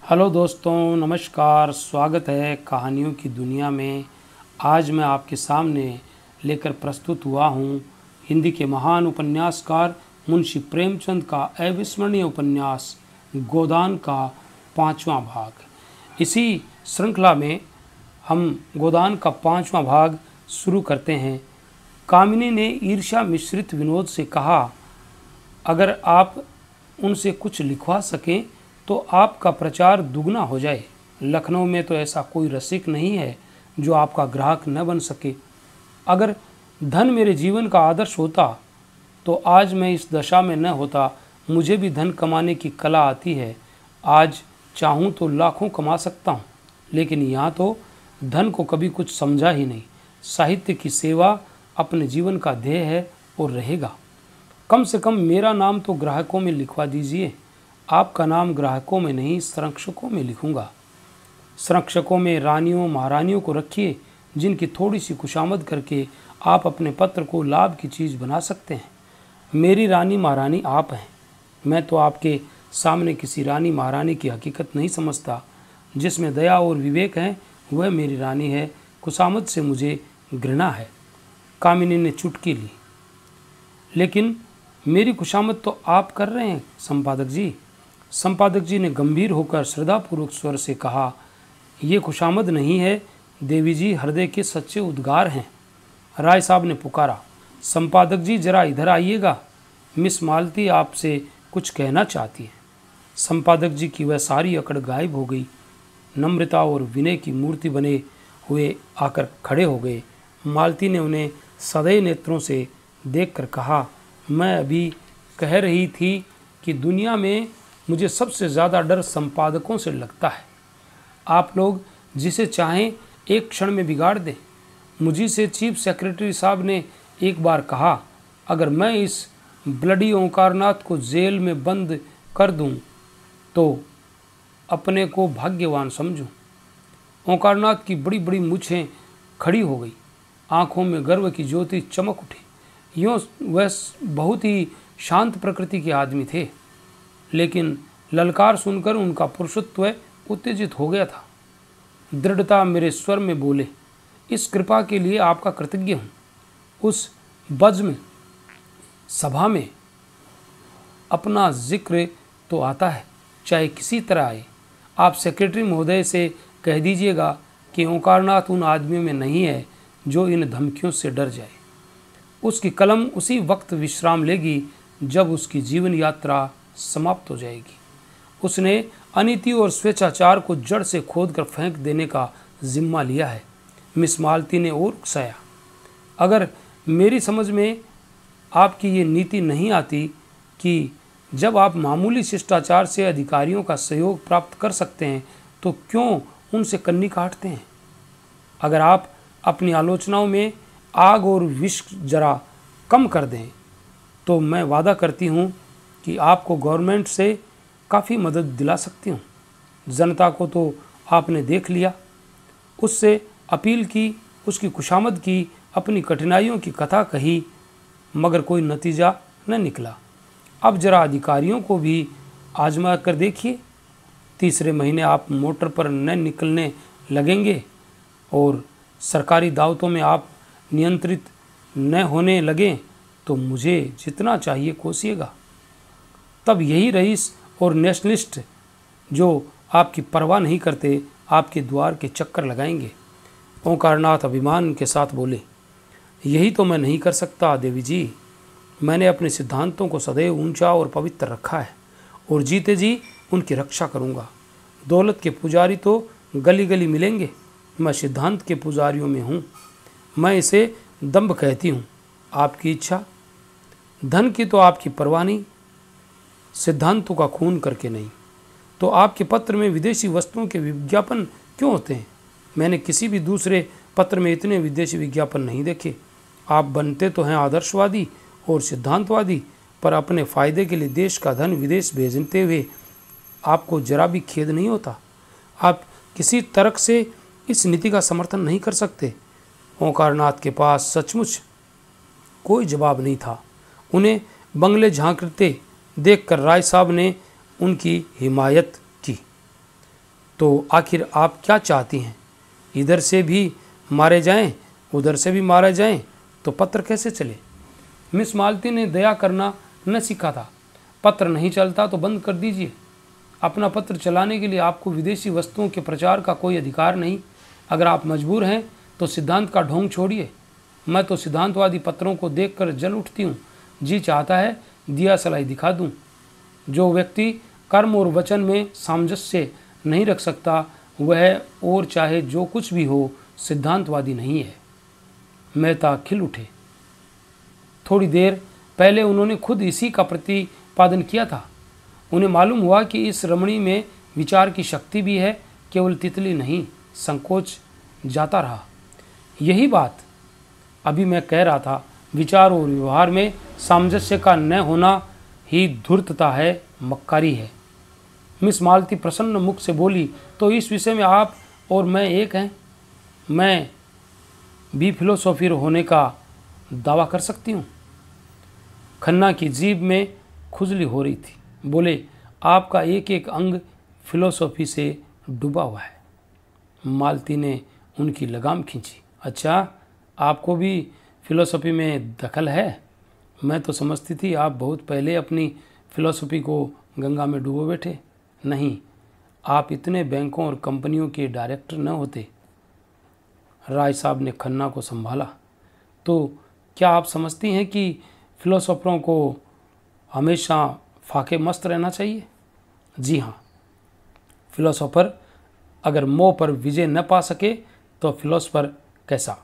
Hello दोस्तों, नमस्कार। स्वागत है कहानियों की दुनिया में। आज मैं आपके सामने लेकर प्रस्तुत हुआ हूँ हिंदी के महान उपन्यासकार मुंशी प्रेमचंद का अविस्मरणीय उपन्यास गोदान का 5वां भाग। इसी श्रृंखला में हम गोदान का 5वां भाग शुरू करते हैं। कामिनी ने ईर्ष्या मिश्रित विनोद से कहा, अगर आप उनसे कुछ लिखवा सकें तो आपका प्रचार दुगना हो जाए। लखनऊ में तो ऐसा कोई रसिक नहीं है जो आपका ग्राहक न बन सके। अगर धन मेरे जीवन का आदर्श होता तो आज मैं इस दशा में न होता। मुझे भी धन कमाने की कला आती है। आज चाहूँ तो लाखों कमा सकता हूँ, लेकिन यहाँ तो धन को कभी कुछ समझा ही नहीं। साहित्य की सेवा अपने जीवन का ध्येय है और रहेगा। कम से कम मेरा नाम तो ग्राहकों में लिखवा दीजिए। आपका नाम ग्राहकों में नहीं, संरक्षकों में लिखूंगा। संरक्षकों में रानियों महारानियों को रखिए, जिनकी थोड़ी सी खुशामद करके आप अपने पत्र को लाभ की चीज़ बना सकते हैं। मेरी रानी महारानी आप हैं। मैं तो आपके सामने किसी रानी महारानी की हकीकत नहीं समझता। जिसमें दया और विवेक है वह मेरी रानी है। खुशामद से मुझे घृणा है। कामिनी ने चुटकी ली। लेकिन मेरी खुशामद तो आप कर रहे हैं संपादक जी। संपादक जी ने गंभीर होकर श्रद्धापूर्वक स्वर से कहा, ये खुशामद नहीं है देवी जी, हृदय के सच्चे उद्गार हैं। राय साहब ने पुकारा, संपादक जी जरा इधर आइएगा, मिस मालती आपसे कुछ कहना चाहती है। संपादक जी की वह सारी अकड़ गायब हो गई। नम्रता और विनय की मूर्ति बने हुए आकर खड़े हो गए। मालती ने उन्हें सदैव नेत्रों से देखकर कहा, मैं अभी कह रही थी कि दुनिया में मुझे सबसे ज़्यादा डर संपादकों से लगता है। आप लोग जिसे चाहें एक क्षण में बिगाड़ दें। मुझी से चीफ सेक्रेटरी साहब ने एक बार कहा, अगर मैं इस ब्लडी ओंकारनाथ को जेल में बंद कर दूं तो अपने को भाग्यवान समझूं। ओंकारनाथ की बड़ी बड़ी मूछें खड़ी हो गई, आंखों में गर्व की ज्योति चमक उठी। यूँ वह बहुत ही शांत प्रकृति के आदमी थे, लेकिन ललकार सुनकर उनका पुरुषत्व उत्तेजित हो गया था। दृढ़ता मेरे स्वर में बोले, इस कृपा के लिए आपका कृतज्ञ हूँ। उस बज्म सभा में अपना जिक्र तो आता है, चाहे किसी तरह आए। आप सेक्रेटरी महोदय से कह दीजिएगा कि ओंकारनाथ उन आदमियों में नहीं है जो इन धमकियों से डर जाए। उसकी कलम उसी वक्त विश्राम लेगी जब उसकी जीवन यात्रा समाप्त हो जाएगी। उसने अनीति और स्वेच्छाचार को जड़ से खोदकर फेंक देने का जिम्मा लिया है। मिस मालती ने और उकसाया, अगर मेरी समझ में आपकी ये नीति नहीं आती कि जब आप मामूली शिष्टाचार से अधिकारियों का सहयोग प्राप्त कर सकते हैं तो क्यों उनसे कन्नी काटते हैं। अगर आप अपनी आलोचनाओं में आग और विष जरा कम कर दें तो मैं वादा करती हूँ कि आपको गवर्नमेंट से काफ़ी मदद दिला सकती हूँ। जनता को तो आपने देख लिया, उससे अपील की, उसकी खुशामद की, अपनी कठिनाइयों की कथा कही, मगर कोई नतीजा न निकला। अब जरा अधिकारियों को भी आजमा कर देखिए। तीसरे महीने आप मोटर पर न निकलने लगेंगे और सरकारी दावतों में आप नियंत्रित न होने लगें तो मुझे जितना चाहिए कोसिएगा। तब यही रईस और नेशनलिस्ट जो आपकी परवाह नहीं करते आपके द्वार के चक्कर लगाएंगे। ओंकारनाथ अभिमान के साथ बोले, यही तो मैं नहीं कर सकता देवी जी। मैंने अपने सिद्धांतों को सदैव ऊंचा और पवित्र रखा है और जीते जी उनकी रक्षा करूंगा। दौलत के पुजारी तो गली गली मिलेंगे, मैं सिद्धांत के पुजारियों में हूँ। मैं इसे दंभ कहती हूँ। आपकी इच्छा। धन की तो आपकी परवाह नहीं, सिद्धांतों का खून करके नहीं। तो आपके पत्र में विदेशी वस्तुओं के विज्ञापन क्यों होते हैं। मैंने किसी भी दूसरे पत्र में इतने विदेशी विज्ञापन नहीं देखे। आप बनते तो हैं आदर्शवादी और सिद्धांतवादी, पर अपने फ़ायदे के लिए देश का धन विदेश भेजते हुए आपको जरा भी खेद नहीं होता। आप किसी तर्क से इस नीति का समर्थन नहीं कर सकते। ओंकारनाथ के पास सचमुच कोई जवाब नहीं था। उन्हें बंगले झांकते देखकर राय साहब ने उनकी हिमायत की। तो आखिर आप क्या चाहती हैं? इधर से भी मारे जाएं, उधर से भी मारे जाएं, तो पत्र कैसे चले? मिस मालती ने दया करना न सीखा था। पत्र नहीं चलता तो बंद कर दीजिए। अपना पत्र चलाने के लिए आपको विदेशी वस्तुओं के प्रचार का कोई अधिकार नहीं। अगर आप मजबूर हैं तो सिद्धांत का ढोंग छोड़िए। मैं तो सिद्धांतवादी पत्रों को देखकर जल उठती हूँ। जी चाहता है दिया सलाई दिखा दूँ। जो व्यक्ति कर्म और वचन में सामंजस्य नहीं रख सकता, वह और चाहे जो कुछ भी हो सिद्धांतवादी नहीं है। मेहता खिल उठे। थोड़ी देर पहले उन्होंने खुद इसी का प्रतिपादन किया था। उन्हें मालूम हुआ कि इस रमणी में विचार की शक्ति भी है, केवल तितली नहीं। संकोच जाता रहा। यही बात अभी मैं कह रहा था, विचार और व्यवहार में सामंजस्य का न होना ही धूर्तता है, मक्कारी है। मिस मालती प्रसन्न मुख से बोली, तो इस विषय में आप और मैं एक हैं। मैं भी फिलोसोफर होने का दावा कर सकती हूँ। खन्ना की जीभ में खुजली हो रही थी। बोले, आपका एक एक अंग फिलोसॉफी से डूबा हुआ है। मालती ने उनकी लगाम खींची। अच्छा, आपको भी फिलोसॉफी में दखल है? मैं तो समझती थी आप बहुत पहले अपनी फिलोसॉफी को गंगा में डूबो बैठे। नहीं, आप इतने बैंकों और कंपनियों के डायरेक्टर न होते। राय साहब ने खन्ना को संभाला। तो क्या आप समझती हैं कि फिलोसोफरों को हमेशा फाके मस्त रहना चाहिए? जी हाँ, फिलोसोफर अगर मोह पर विजय न पा सके तो फिलोसोफर कैसा?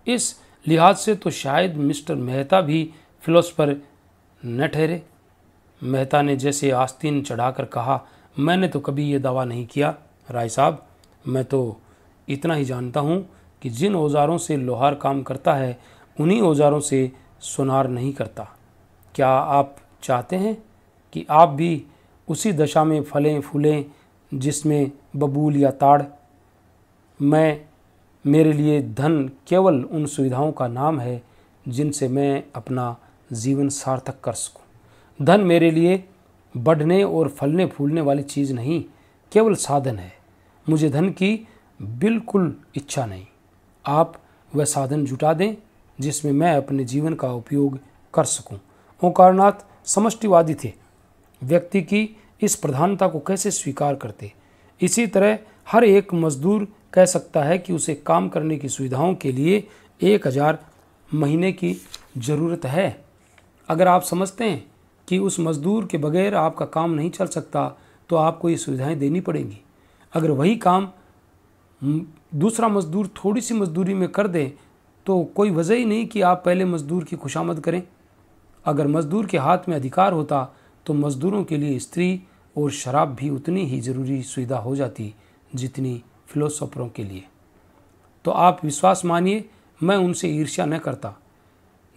इस लिहाज से तो शायद मिस्टर मेहता भी फिलोसोफर न ठहरे। मेहता ने जैसे आस्तीन चढ़ाकर कहा, मैंने तो कभी ये दावा नहीं किया राय साहब। मैं तो इतना ही जानता हूँ कि जिन औजारों से लोहार काम करता है उन्हीं औजारों से सुनार नहीं करता। क्या आप चाहते हैं कि आप भी उसी दशा में फलें फूलें जिसमें बबूल या ताड़? मेरे लिए धन केवल उन सुविधाओं का नाम है जिनसे मैं अपना जीवन सार्थक कर सकूं। धन मेरे लिए बढ़ने और फलने फूलने वाली चीज़ नहीं, केवल साधन है। मुझे धन की बिल्कुल इच्छा नहीं। आप वह साधन जुटा दें जिसमें मैं अपने जीवन का उपयोग कर सकूं। ओंकारनाथ समष्टिवादी थे। व्यक्ति की इस प्रधानता को कैसे स्वीकार करते? इसी तरह हर एक मजदूर कह सकता है कि उसे काम करने की सुविधाओं के लिए 1000 महीने की ज़रूरत है। अगर आप समझते हैं कि उस मजदूर के बगैर आपका काम नहीं चल सकता तो आपको ये सुविधाएं देनी पड़ेंगी। अगर वही काम दूसरा मजदूर थोड़ी सी मजदूरी में कर दे तो कोई वजह ही नहीं कि आप पहले मजदूर की खुशामद करें। अगर मजदूर के हाथ में अधिकार होता तो मजदूरों के लिए स्त्री और शराब भी उतनी ही ज़रूरी सुविधा हो जाती जितनी फिलोसोफरों के लिए। तो आप विश्वास मानिए, मैं उनसे ईर्ष्या न करता।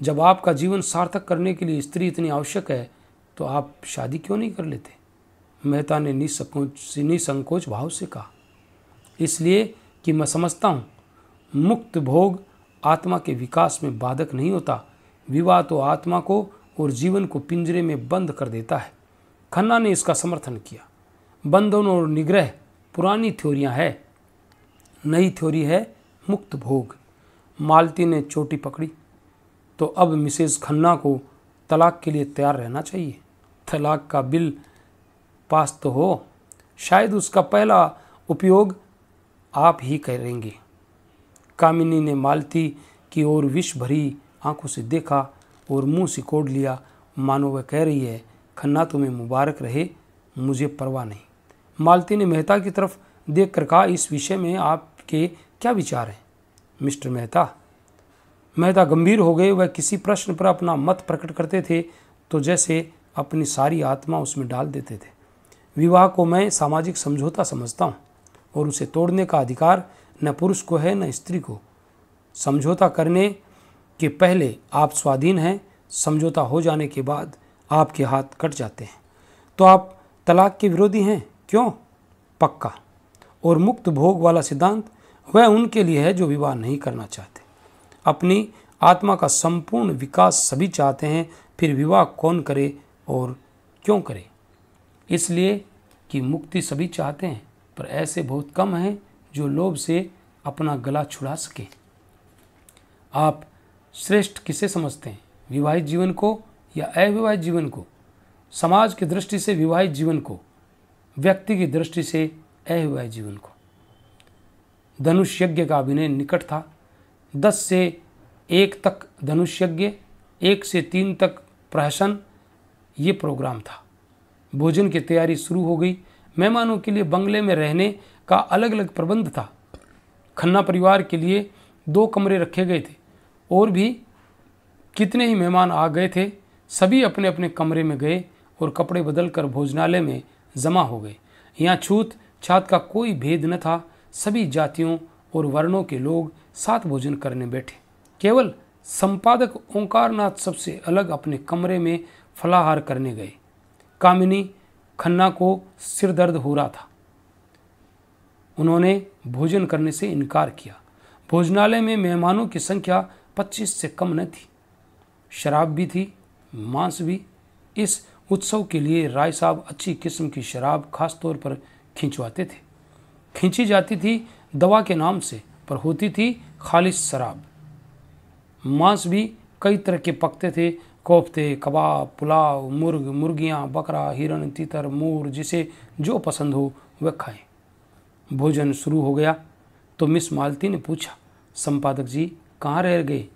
जब आपका जीवन सार्थक करने के लिए स्त्री इतनी आवश्यक है तो आप शादी क्यों नहीं कर लेते? मेहता ने निसंकोच भाव से कहा। इसलिए कि मैं समझता हूँ मुक्त भोग आत्मा के विकास में बाधक नहीं होता। विवाह तो आत्मा को और जीवन को पिंजरे में बंद कर देता है। खन्ना ने इसका समर्थन किया। बंधन और निग्रह पुरानी थ्योरियां है, नई थ्योरी है मुक्त भोग। मालती ने चोटी पकड़ी। तो अब मिसेस खन्ना को तलाक के लिए तैयार रहना चाहिए। तलाक का बिल पास तो हो, शायद उसका पहला उपयोग आप ही करेंगे। कामिनी ने मालती की ओर विष भरी आंखों से देखा और मुंह सिकोड़ लिया, मानो वह कह रही है, खन्ना तुम्हें मुबारक रहे, मुझे परवाह नहीं। मालती ने मेहता की तरफ देख कर कहा, इस विषय में आपके क्या विचार हैं मिस्टर मेहता? मेहता गंभीर हो गए। वह किसी प्रश्न पर अपना मत प्रकट करते थे तो जैसे अपनी सारी आत्मा उसमें डाल देते थे। विवाह को मैं सामाजिक समझौता समझता हूँ और उसे तोड़ने का अधिकार न पुरुष को है न स्त्री को। समझौता करने के पहले आप स्वाधीन हैं, समझौता हो जाने के बाद आपके हाथ कट जाते हैं। तो आप तलाक के विरोधी हैं? क्यों? पक्का। और मुक्त भोग वाला सिद्धांत वह उनके लिए है जो विवाह नहीं करना चाहते। अपनी आत्मा का संपूर्ण विकास सभी चाहते हैं, फिर विवाह कौन करे और क्यों करे? इसलिए कि मुक्ति सभी चाहते हैं, पर ऐसे बहुत कम हैं जो लोभ से अपना गला छुड़ा सके। आप श्रेष्ठ किसे समझते हैं, विवाहित जीवन को या अविवाहित जीवन को? समाज की दृष्टि से विवाहित जीवन को, व्यक्ति की दृष्टि से अविवाहित जीवन को। धनुष यज्ञ का अभिनय निकट था। 10 से 1 तक धनुष यज्ञ, 1 से 3 तक प्रहसन, ये प्रोग्राम था। भोजन की तैयारी शुरू हो गई। मेहमानों के लिए बंगले में रहने का अलग अलग प्रबंध था। खन्ना परिवार के लिए 2 कमरे रखे गए थे और भी कितने ही मेहमान आ गए थे। सभी अपने अपने कमरे में गए और कपड़े बदलकर भोजनालय में जमा हो गए। यहाँ छूत छात का कोई भेद न था। सभी जातियों और वर्णों के लोग साथ भोजन करने बैठे। केवल संपादक ओंकारनाथ सबसे अलग अपने कमरे में फलाहार करने गए। कामिनी खन्ना को सिर दर्द हो रहा था। उन्होंने भोजन करने से इनकार किया। भोजनालय में मेहमानों की संख्या 25 से कम न थी। शराब भी थी, मांस भी। इस उत्सव के लिए राय साहब अच्छी किस्म की शराब खास तौर पर खिंचवाते थे। खींची जाती थी दवा के नाम से, पर होती थी खालिश शराब। मांस भी कई तरह के पकते थे, कोफ्ते, कबाब, पुलाव, मुर्ग, मुर्गियाँ, बकरा, हिरण, तीतर, मोर, जिसे जो पसंद हो वह खाएं। भोजन शुरू हो गया तो मिस मालती ने पूछा, संपादक जी कहाँ रह गए?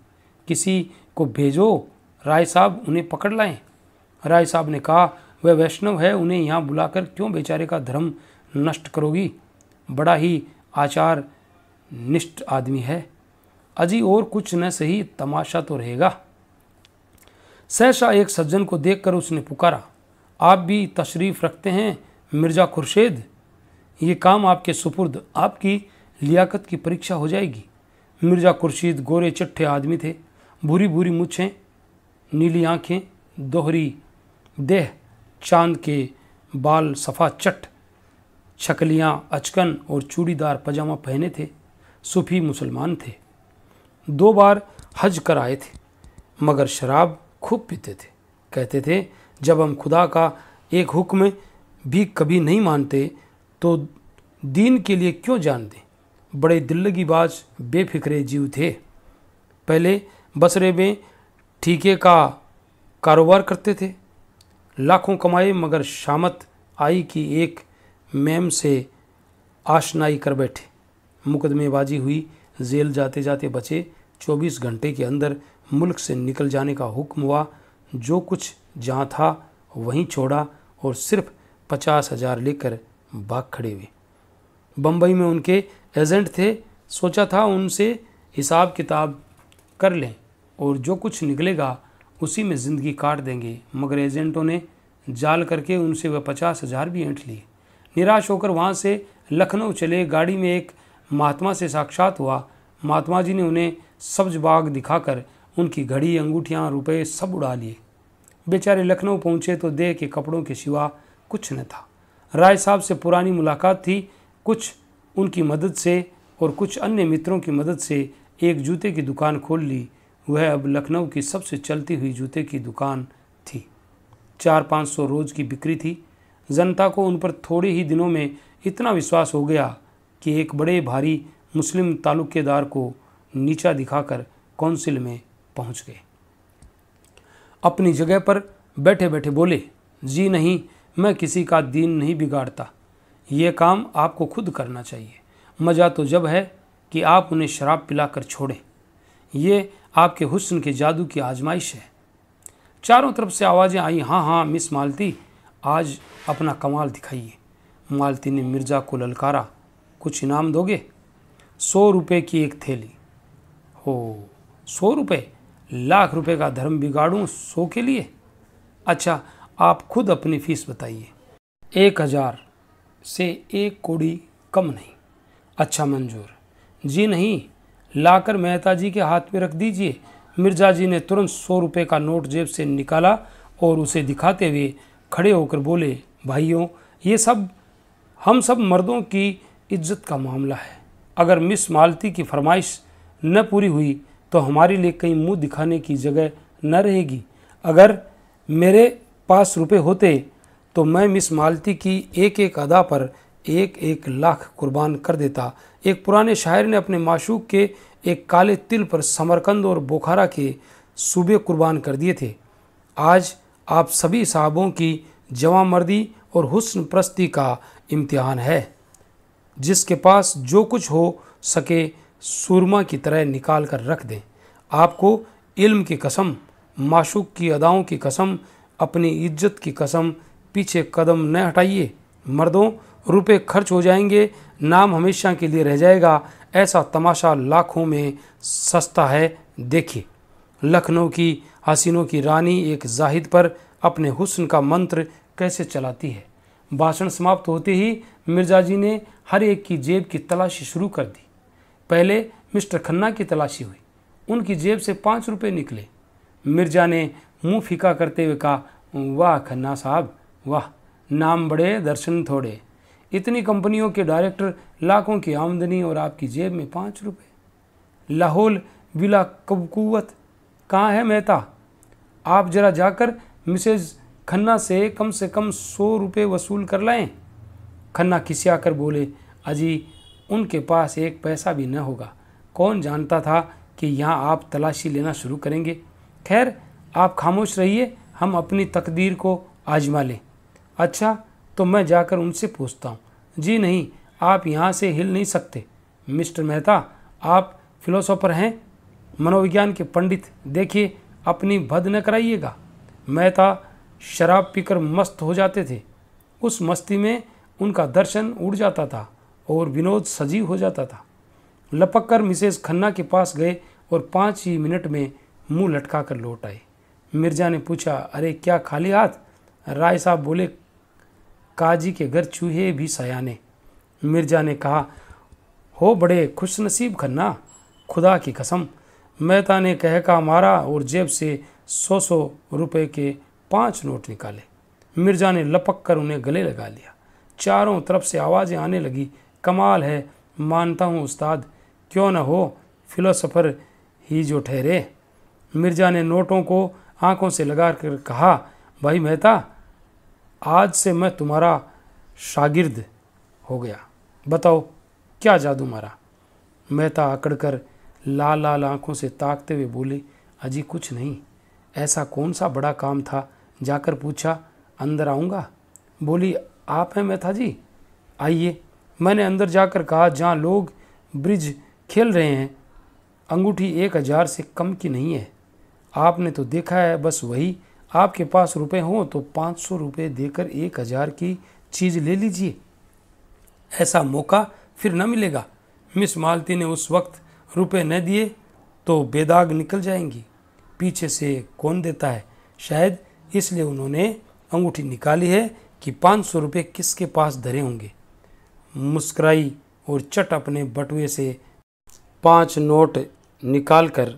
किसी को भेजो, राय साहब उन्हें पकड़ लाएं। राय साहब ने कहा, वह वैष्णव है, उन्हें यहाँ बुलाकर क्यों बेचारे का धर्म नष्ट करोगी? बड़ा ही आचार निष्ठ आदमी है। अजी और कुछ न सही, तमाशा तो रहेगा। सहसा एक सज्जन को देखकर उसने पुकारा, आप भी तशरीफ़ रखते हैं मिर्ज़ा खुर्शीद? ये काम आपके सुपुर्द, आपकी लियाकत की परीक्षा हो जाएगी। मिर्ज़ा खुर्शीद गोरे चिट्ठे आदमी थे। भूरी भूरी मूछें, नीली आँखें, दोहरी देह, चांद के बाल सफ़ा चट, छकलियाँ, अचकन और चूड़ीदार पजामा पहने थे। सूफी मुसलमान थे। 2 बार हज कर आए थे, मगर शराब खूब पीते थे। कहते थे, जब हम खुदा का एक हुक्म भी कभी नहीं मानते तो दीन के लिए क्यों जान दें। बड़े दिल्लगीबाज बेफिक्रे जीव थे। पहले बसरे में ठीके का कारोबार करते थे। लाखों कमाए, मगर शामत आई कि एक मैम से आशनाई कर बैठे। मुकदमेबाजी हुई, जेल जाते जाते बचे। 24 घंटे के अंदर मुल्क से निकल जाने का हुक्म हुआ। जो कुछ जहाँ था वहीं छोड़ा और सिर्फ 50,000 लेकर भाग खड़े हुए। बम्बई में उनके एजेंट थे। सोचा था उनसे हिसाब किताब कर लें और जो कुछ निकलेगा उसी में ज़िंदगी काट देंगे, मगर एजेंटों ने जाल करके उनसे वह 50,000 भी ऐंठ लिए। निराश होकर वहाँ से लखनऊ चले। गाड़ी में एक महात्मा से साक्षात हुआ। महात्मा जी ने उन्हें सब्ज बाग दिखाकर उनकी घड़ी, अंगूठियाँ, रुपए सब उड़ा लिए। बेचारे लखनऊ पहुँचे तो देह के कपड़ों के सिवा कुछ न था। राय साहब से पुरानी मुलाकात थी। कुछ उनकी मदद से और कुछ अन्य मित्रों की मदद से एक जूते की दुकान खोल ली। वह अब लखनऊ की सबसे चलती हुई जूते की दुकान थी। 400-500 रोज़ की बिक्री थी। जनता को उन पर थोड़े ही दिनों में इतना विश्वास हो गया कि एक बड़े भारी मुस्लिम तालुकेदार को नीचा दिखाकर काउंसिल में पहुंच गए। अपनी जगह पर बैठे बैठे बोले, जी नहीं, मैं किसी का दीन नहीं बिगाड़ता। ये काम आपको खुद करना चाहिए। मज़ा तो जब है कि आप उन्हें शराब पिलाकर छोड़ें। ये आपके हुस्न के जादू की आजमाइश है। चारों तरफ से आवाज़ें आई, हाँ हाँ मिस मालती, आज अपना कमाल दिखाइए। मालती ने मिर्ज़ा को ललकारा, कुछ इनाम दोगे? 100 रुपये की एक थैली। हो, 100 रुपये? लाख रुपए का धर्म बिगाड़ूं 100 के लिए? अच्छा, आप खुद अपनी फीस बताइए। 1000 से 1 कौड़ी कम नहीं। अच्छा मंजूर। जी नहीं, लाकर मेहता जी के हाथ में रख दीजिए। मिर्ज़ा जी ने तुरंत 100 रुपये का नोट जेब से निकाला और उसे दिखाते हुए खड़े होकर बोले, भाइयों, ये सब हम सब मर्दों की इज्जत का मामला है। अगर मिस मालती की फरमाइश न पूरी हुई तो हमारे लिए कहीं मुंह दिखाने की जगह न रहेगी। अगर मेरे पास रुपए होते तो मैं मिस मालती की एक एक अदा पर एक एक लाख कुर्बान कर देता। एक पुराने शायर ने अपने माशूक के एक काले तिल पर समरकंद और बुखारा के सूबे कुर्बान कर दिए थे। आज आप सभी साहबों की जवामर्दी और हुस्न परस्ती का इम्तिहान है। जिसके पास जो कुछ हो सके सूरमा की तरह निकाल कर रख दें। आपको इल्म की कसम, माशूक की अदाओं की कसम, अपनी इज्जत की कसम, पीछे कदम न हटाइए। मर्दों, रुपए खर्च हो जाएंगे, नाम हमेशा के लिए रह जाएगा। ऐसा तमाशा लाखों में सस्ता है। देखिए, लखनऊ की हसीनों की रानी एक जाहिद पर अपने हुस्न का मंत्र कैसे चलाती है। भाषण समाप्त होते ही मिर्जा जी ने हर एक की जेब की तलाशी शुरू कर दी। पहले मिस्टर खन्ना की तलाशी हुई। उनकी जेब से 5 रुपये निकले। मिर्जा ने मुंह फीका करते हुए कहा, वाह खन्ना साहब वाह, नाम बड़े दर्शन थोड़े। इतनी कंपनियों के डायरेक्टर, लाखों की आमदनी और आपकी जेब में 5 रुपये। लाहौल बिला कबूवत कहाँ है मेहता? आप जरा जाकर मिसेज खन्ना से कम 100 रुपये वसूल कर लाएं। खन्ना खिसिया कर बोले, अजी उनके पास एक पैसा भी न होगा। कौन जानता था कि यहाँ आप तलाशी लेना शुरू करेंगे। खैर, आप खामोश रहिए, हम अपनी तकदीर को आजमा लें। अच्छा, तो मैं जाकर उनसे पूछता हूँ। जी नहीं, आप यहाँ से हिल नहीं सकते। मिस्टर मेहता, आप फिलोसोफर हैं, मनोविज्ञान के पंडित। देखिए, अपनी भद न कराइएगा। मेहता शराब पीकर मस्त हो जाते थे। उस मस्ती में उनका दर्शन उड़ जाता था और विनोद सजीव हो जाता था। लपक कर मिसेज खन्ना के पास गए और 5 ही मिनट में मुंह लटका कर लौट आए। मिर्जा ने पूछा, अरे क्या खाली हाथ? राय साहब बोले, काजी के घर चूहे भी सयाने। मिर्जा ने कहा, हो बड़े खुशनसीब खन्ना, खुदा की कसम। मेहता ने कहका मारा और जेब से 100 रुपये के 5 नोट निकाले। मिर्जा ने लपक कर उन्हें गले लगा लिया। चारों तरफ से आवाज़ें आने लगी, कमाल है, मानता हूँ उस्ताद, क्यों न हो फिलोसोफर ही जो ठहरे। मिर्जा ने नोटों को आंखों से लगा कर कहा, भाई मेहता, आज से मैं तुम्हारा शागिर्द हो गया। बताओ क्या जादू मारा? मेहता अकड़कर लाल लाल आंखों से ताकते हुए बोले, अजी कुछ नहीं। ऐसा कौन सा बड़ा काम था? जाकर पूछा, अंदर आऊँगा? बोली, आप हैं मेहता जी, आइए। मैंने अंदर जाकर कहा, जहाँ लोग ब्रिज खेल रहे हैं, अंगूठी 1000 से कम की नहीं है। आपने तो देखा है, बस वही। आपके पास रुपए हों तो 500 रुपये देकर 1000 की चीज़ ले लीजिए। ऐसा मौका फिर न मिलेगा। मिस मालती ने उस वक्त रुपए न दिए तो बेदाग निकल जाएंगी। पीछे से कौन देता है? शायद इसलिए उन्होंने अंगूठी निकाली है कि 500 रुपये किसके पास धरे होंगे। मुस्कुराई और चट अपने बटुए से 5 नोट निकाल कर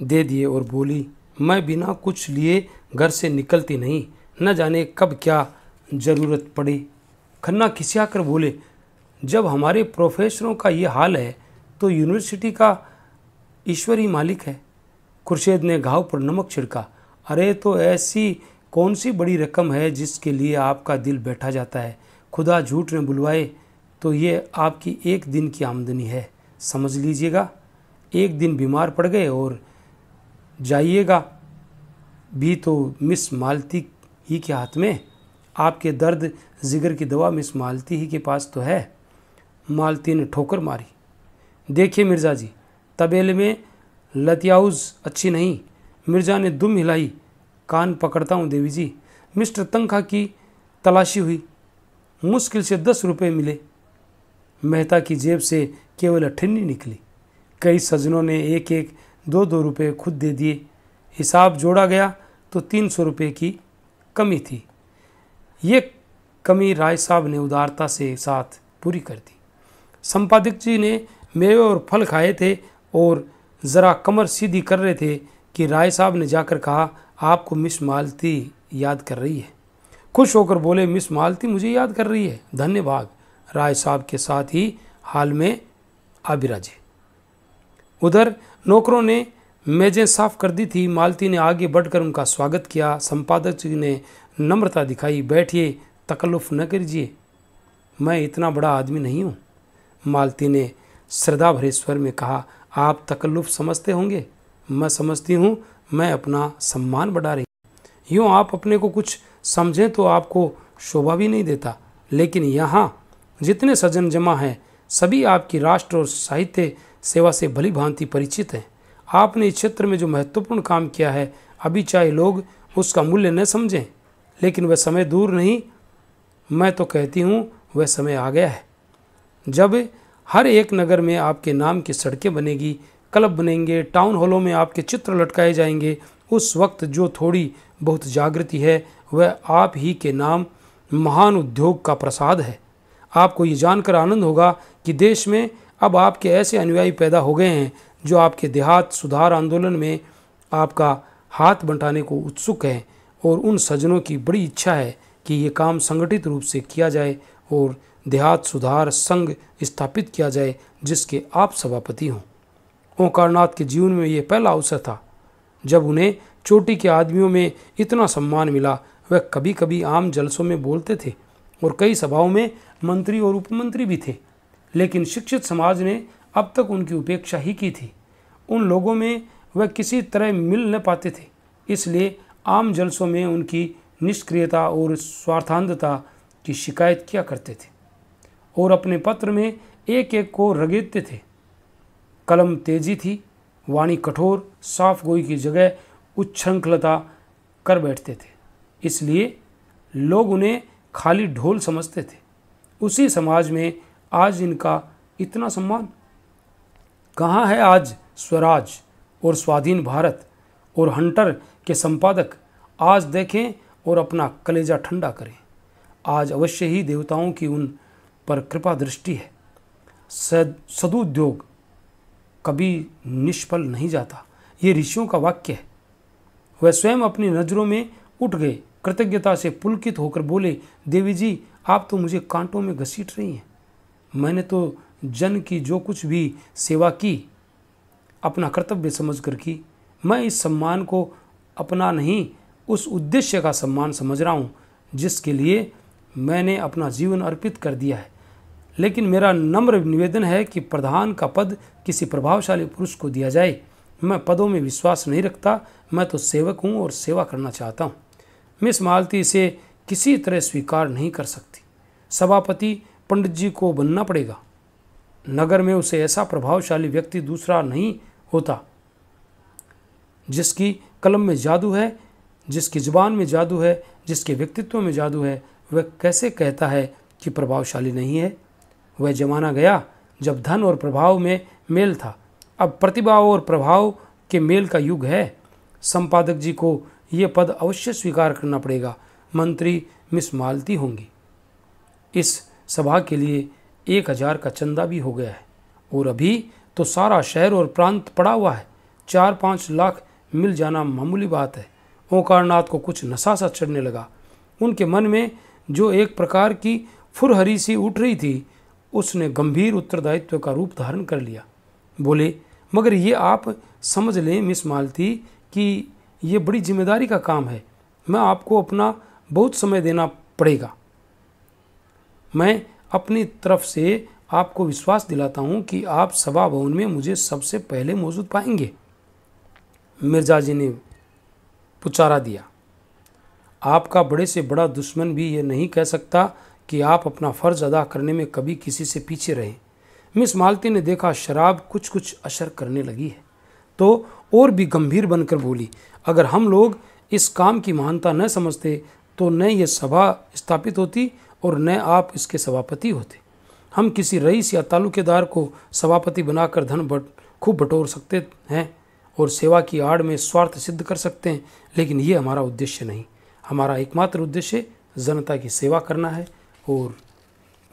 दे दिए और बोली, मैं बिना कुछ लिए घर से निकलती नहीं, न जाने कब क्या ज़रूरत पड़े। खन्ना खिसिया कर बोले, जब हमारे प्रोफेसरों का ये हाल है तो यूनिवर्सिटी का ईश्वर ही मालिक है। खुर्शीद ने घाव पर नमक छिड़का, अरे तो ऐसी कौन सी बड़ी रकम है जिसके लिए आपका दिल बैठा जाता है? खुदा झूठ न बुलवाए तो ये आपकी एक दिन की आमदनी है, समझ लीजिएगा। एक दिन बीमार पड़ गए और जाइएगा भी तो मिस मालती ही के हाथ में। आपके दर्द जिगर की दवा मिस मालती ही के पास तो है। मालती ने ठोकर मारी। देखिए मिर्ज़ा जी, तबेले में लतियाउज़ अच्छी नहीं। मिर्ज़ा ने दुम हिलाई, कान पकड़ता हूँ देवी जी। मिस्टर तंखा की तलाशी हुई, मुश्किल से 10 रुपये मिले। मेहता की जेब से केवल 18 निकली। कई सज्जनों ने 1-1, 2-2 रुपये खुद दे दिए। हिसाब जोड़ा गया तो 300 रुपये की कमी थी। ये कमी राय साहब ने उदारता से साथ पूरी कर दी। संपादक जी ने मेवे और फल खाए थे और ज़रा कमर सीधी कर रहे थे कि राय साहब ने जाकर कहा, आपको मिस मालती याद कर रही है। खुश होकर बोले, मिस मालती मुझे याद कर रही है, धन्यवाद। राय साहब के साथ ही हाल में आ बिराजे। उधर नौकरों ने मेजें साफ कर दी थी। मालती ने आगे बढ़कर उनका स्वागत किया। संपादक जी ने नम्रता दिखाई, बैठिए, तकल्लुफ़ न कीजिए। मैं इतना बड़ा आदमी नहीं हूँ। मालती ने श्रद्धा भरे स्वर में कहा, आप तकल्लुफ़ समझते होंगे, मैं समझती हूँ, मैं अपना सम्मान बढ़ा रही हूँ। यूँ आप अपने को कुछ समझें तो आपको शोभा भी नहीं देता, लेकिन यहाँ जितने सज्जन जमा हैं सभी आपकी राष्ट्र और साहित्य सेवा से भली भांति परिचित हैं। आपने इस क्षेत्र में जो महत्वपूर्ण काम किया है, अभी चाहे लोग उसका मूल्य न समझें, लेकिन वह समय दूर नहीं, मैं तो कहती हूँ वह समय आ गया है जब हर एक नगर में आपके नाम की सड़कें बनेगी, क्लब बनेंगे, टाउन हॉलों में आपके चित्र लटकाए जाएंगे। उस वक्त जो थोड़ी बहुत जागृति है वह आप ही के नाम महान उद्योग का प्रसाद है। आपको ये जानकर आनंद होगा कि देश में अब आपके ऐसे अनुयायी पैदा हो गए हैं जो आपके देहात सुधार आंदोलन में आपका हाथ बंटाने को उत्सुक हैं, और उन सज्जनों की बड़ी इच्छा है कि ये काम संगठित रूप से किया जाए और देहात सुधार संघ स्थापित किया जाए जिसके आप सभापति हों। ओंकारनाथ के जीवन में ये पहला अवसर था जब उन्हें चोटी के आदमियों में इतना सम्मान मिला। वह कभी कभी आम जलसों में बोलते थे और कई सभाओं में मंत्री और उपमंत्री भी थे, लेकिन शिक्षित समाज ने अब तक उनकी उपेक्षा ही की थी। उन लोगों में वह किसी तरह मिल न पाते थे, इसलिए आम जलसों में उनकी निष्क्रियता और स्वार्थांधता की शिकायत किया करते थे और अपने पत्र में एक एक को रगेदते थे। कलम तेजी थी, वाणी कठोर, साफ गोई की जगह उच्छृंखलता कर बैठते थे, इसलिए लोग उन्हें खाली ढोल समझते थे। उसी समाज में आज इनका इतना सम्मान। कहाँ है आज स्वराज और स्वाधीन भारत और हंटर के संपादक? आज देखें और अपना कलेजा ठंडा करें। आज अवश्य ही देवताओं की उन पर कृपा दृष्टि है। सदुद्योग कभी निष्फल नहीं जाता, ये ऋषियों का वाक्य है। वह स्वयं अपनी नज़रों में उठ गए, कृतज्ञता से पुलकित होकर बोले, देवी जी आप तो मुझे कांटों में घसीट रही हैं। मैंने तो जन की जो कुछ भी सेवा की अपना कर्तव्य समझकर की। मैं इस सम्मान को अपना नहीं, उस उद्देश्य का सम्मान समझ रहा हूँ जिसके लिए मैंने अपना जीवन अर्पित कर दिया है। लेकिन मेरा नम्र निवेदन है कि प्रधान का पद किसी प्रभावशाली पुरुष को दिया जाए। मैं पदों में विश्वास नहीं रखता, मैं तो सेवक हूँ और सेवा करना चाहता हूँ। मिस मालती इसे किसी तरह स्वीकार नहीं कर सकती। सभापति पंडित जी को बनना पड़ेगा। नगर में उसे ऐसा प्रभावशाली व्यक्ति दूसरा नहीं होता। जिसकी कलम में जादू है, जिसकी जुबान में जादू है, जिसके व्यक्तित्व में जादू है, वह कैसे कहता है कि प्रभावशाली नहीं है? वह जमाना गया जब धन और प्रभाव में मेल था। अब प्रतिभा और प्रभाव के मेल का युग है। संपादक जी को ये पद अवश्य स्वीकार करना पड़ेगा। मंत्री मिस मालती होंगी। इस सभा के लिए 1000 का चंदा भी हो गया है और अभी तो सारा शहर और प्रांत पड़ा हुआ है। 4-5 लाख मिल जाना मामूली बात है। ओंकारनाथ को कुछ नशा सा चढ़ने लगा। उनके मन में जो एक प्रकार की फुरहरी सी उठ रही थी, उसने गंभीर उत्तरदायित्व का रूप धारण कर लिया। बोले, मगर ये आप समझ लें मिस मालती कि ये बड़ी जिम्मेदारी का काम है। मैं आपको अपना बहुत समय देना पड़ेगा। मैं अपनी तरफ से आपको विश्वास दिलाता हूँ कि आप सभा भवन में मुझे सबसे पहले मौजूद पाएंगे। मिर्जा जी ने पुचारा दिया। आपका बड़े से बड़ा दुश्मन भी ये नहीं कह सकता कि आप अपना फ़र्ज़ अदा करने में कभी किसी से पीछे रहें। मिस मालती ने देखा शराब कुछ कुछ असर करने लगी है, तो और भी गंभीर बनकर बोली, अगर हम लोग इस काम की महानता न समझते तो न ये सभा स्थापित होती और न आप इसके सभापति होते। हम किसी रईस या तालुकेदार को सभापति बनाकर धन खूब बटोर सकते हैं और सेवा की आड़ में स्वार्थ सिद्ध कर सकते हैं, लेकिन ये हमारा उद्देश्य नहीं। हमारा एकमात्र उद्देश्य जनता की सेवा करना है और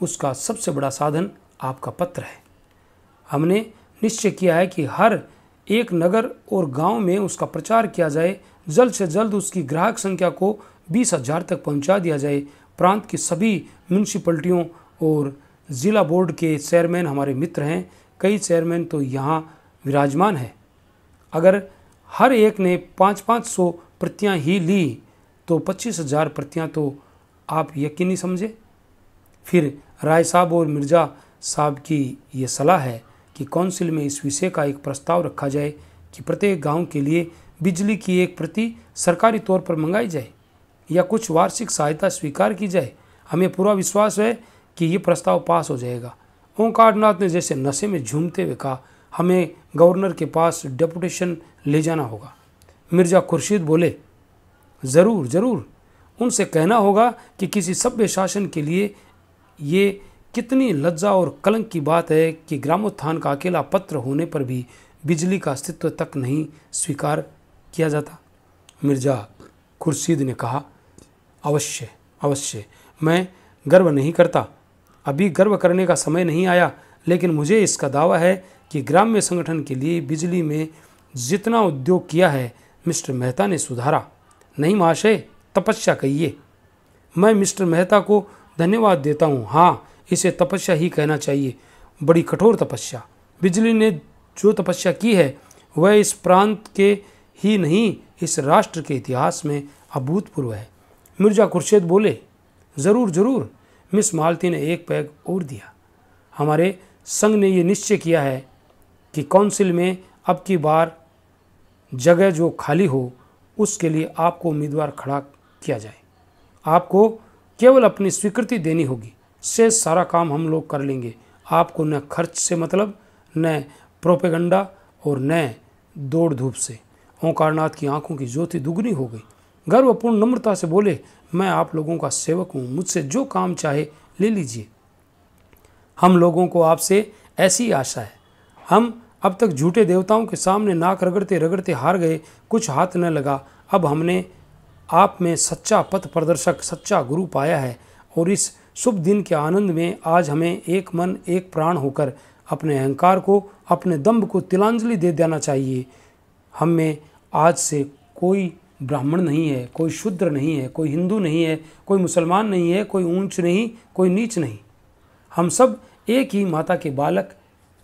उसका सबसे बड़ा साधन आपका पत्र है। हमने निश्चय किया है कि हर एक नगर और गांव में उसका प्रचार किया जाए। जल्द से जल्द उसकी ग्राहक संख्या को 20,000 तक पहुंचा दिया जाए। प्रांत की सभी म्यूनसिपलिटियों और ज़िला बोर्ड के चेयरमैन हमारे मित्र हैं। कई चेयरमैन तो यहाँ विराजमान हैं। अगर हर एक ने 500-500 प्रतियाँ ही ली तो 25,000 प्रतियाँ तो आप यकीनी समझे। फिर राय साहब और मिर्ज़ा साहब की ये सलाह है कि काउंसिल में इस विषय का एक प्रस्ताव रखा जाए कि प्रत्येक गांव के लिए बिजली की एक प्रति सरकारी तौर पर मंगाई जाए या कुछ वार्षिक सहायता स्वीकार की जाए। हमें पूरा विश्वास है कि ये प्रस्ताव पास हो जाएगा। ओंकारनाथ ने जैसे नशे में झूमते हुए कहा, हमें गवर्नर के पास डेपुटेशन ले जाना होगा। मिर्ज़ा खुर्शीद बोले, ज़रूर ज़रूर, उनसे कहना होगा कि किसी सभ्य शासन के लिए ये कितनी लज्जा और कलंक की बात है कि ग्रामोत्थान का अकेला पत्र होने पर भी बिजली का अस्तित्व तक नहीं स्वीकार किया जाता। मिर्ज़ा खुर्शीद ने कहा, अवश्य अवश्य, मैं गर्व नहीं करता, अभी गर्व करने का समय नहीं आया, लेकिन मुझे इसका दावा है कि ग्राम्य संगठन के लिए बिजली में जितना उद्योग किया है मिस्टर मेहता ने सुधारा। नहीं महाशय, तपस्या कहिए। मैं मिस्टर मेहता को धन्यवाद देता हूँ। हाँ, इसे तपस्या ही कहना चाहिए, बड़ी कठोर तपस्या। बिजली ने जो तपस्या की है वह इस प्रांत के ही नहीं, इस राष्ट्र के इतिहास में अभूतपूर्व है। मिर्ज़ा खुर्शीद बोले, ज़रूर ज़रूर। मिस मालती ने एक पैग और दिया। हमारे संघ ने ये निश्चय किया है कि काउंसिल में अब की बार जगह जो खाली हो उसके लिए आपको उम्मीदवार खड़ा किया जाए। आपको केवल अपनी स्वीकृति देनी होगी, शेष सारा काम हम लोग कर लेंगे। आपको न खर्च से मतलब, न प्रोपेगंडा और न दौड़ धूप से। ओंकारनाथ की आंखों की ज्योति दुगनी हो गई। गर्वपूर्ण नम्रता से बोले, मैं आप लोगों का सेवक हूँ, मुझसे जो काम चाहे ले लीजिए। हम लोगों को आपसे ऐसी आशा है। हम अब तक झूठे देवताओं के सामने नाक रगड़ते रगड़ते हार गए, कुछ हाथ न लगा। अब हमने आप में सच्चा पथ प्रदर्शक, सच्चा गुरु पाया है और इस शुभ दिन के आनंद में आज हमें एक मन एक प्राण होकर अपने अहंकार को, अपने दम्भ को तिलांजलि दे देना चाहिए। हम में आज से कोई ब्राह्मण नहीं है, कोई शूद्र नहीं है, कोई हिंदू नहीं है, कोई मुसलमान नहीं है, कोई ऊंच नहीं, कोई नीच नहीं। हम सब एक ही माता के बालक,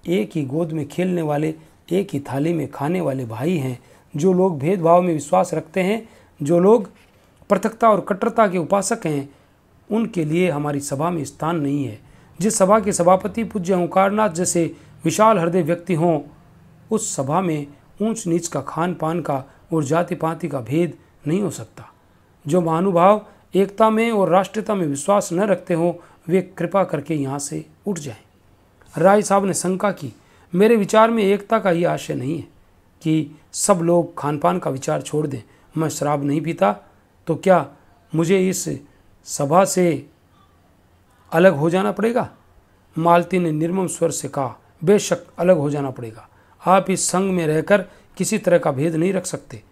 एक ही गोद में खेलने वाले, एक ही थाली में खाने वाले भाई हैं। जो लोग भेदभाव में विश्वास रखते हैं, जो लोग पृथकता और कट्टरता के उपासक हैं, उनके लिए हमारी सभा में स्थान नहीं है। जिस सभा के सभापति पूज्य ओंकारनाथ जैसे विशाल हृदय व्यक्ति हों, उस सभा में ऊंच नीच का, खान पान का और जाति पाति का भेद नहीं हो सकता। जो महानुभाव एकता में और राष्ट्रीयता में विश्वास न रखते हों, वे कृपा करके यहाँ से उठ जाएं। राय साहब ने शंका की, मेरे विचार में एकता का ये आशय नहीं है कि सब लोग खान पान का विचार छोड़ दें। मैं शराब नहीं पीता, तो क्या मुझे इस सभा से अलग हो जाना पड़ेगा? मालती ने निर्मम स्वर से कहा, बेशक अलग हो जाना पड़ेगा। आप इस संघ में रहकर किसी तरह का भेद नहीं रख सकते।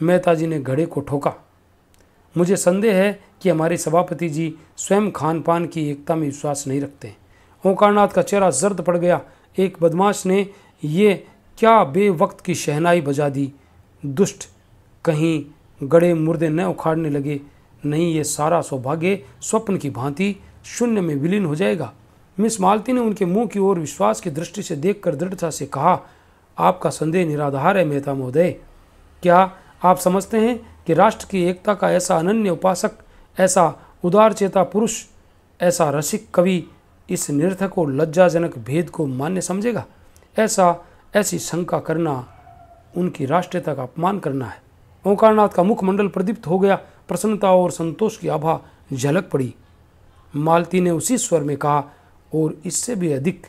मेहता जी ने घड़े को ठोका। मुझे संदेह है कि हमारे सभापति जी स्वयं खान पान की एकता में विश्वास नहीं रखते। ओंकारनाथ का चेहरा जर्द पड़ गया। एक बदमाश ने ये क्या बेवक्त की शहनाई बजा दी। दुष्ट, कहीं गड़े मुर्दे न उखाड़ने लगे, नहीं ये सारा सौभाग्य स्वप्न की भांति शून्य में विलीन हो जाएगा। मिस मालती ने उनके मुंह की ओर विश्वास की दृष्टि से देखकर दृढ़ता से कहा, आपका संदेह निराधार है मेहता महोदय। क्या आप समझते हैं कि राष्ट्र की एकता का ऐसा अनन्य उपासक, ऐसा उदारचेता पुरुष, ऐसा रसिक कवि इस निरर्थक और लज्जाजनक भेद को मान्य समझेगा? ऐसी शंका करना उनकी राष्ट्रीयता का अपमान करना है। ओंकारनाथ का मुखमंडल प्रदीप्त हो गया। प्रसन्नता और संतोष की आभा झलक पड़ी। मालती ने उसी स्वर में कहा, और इससे भी अधिक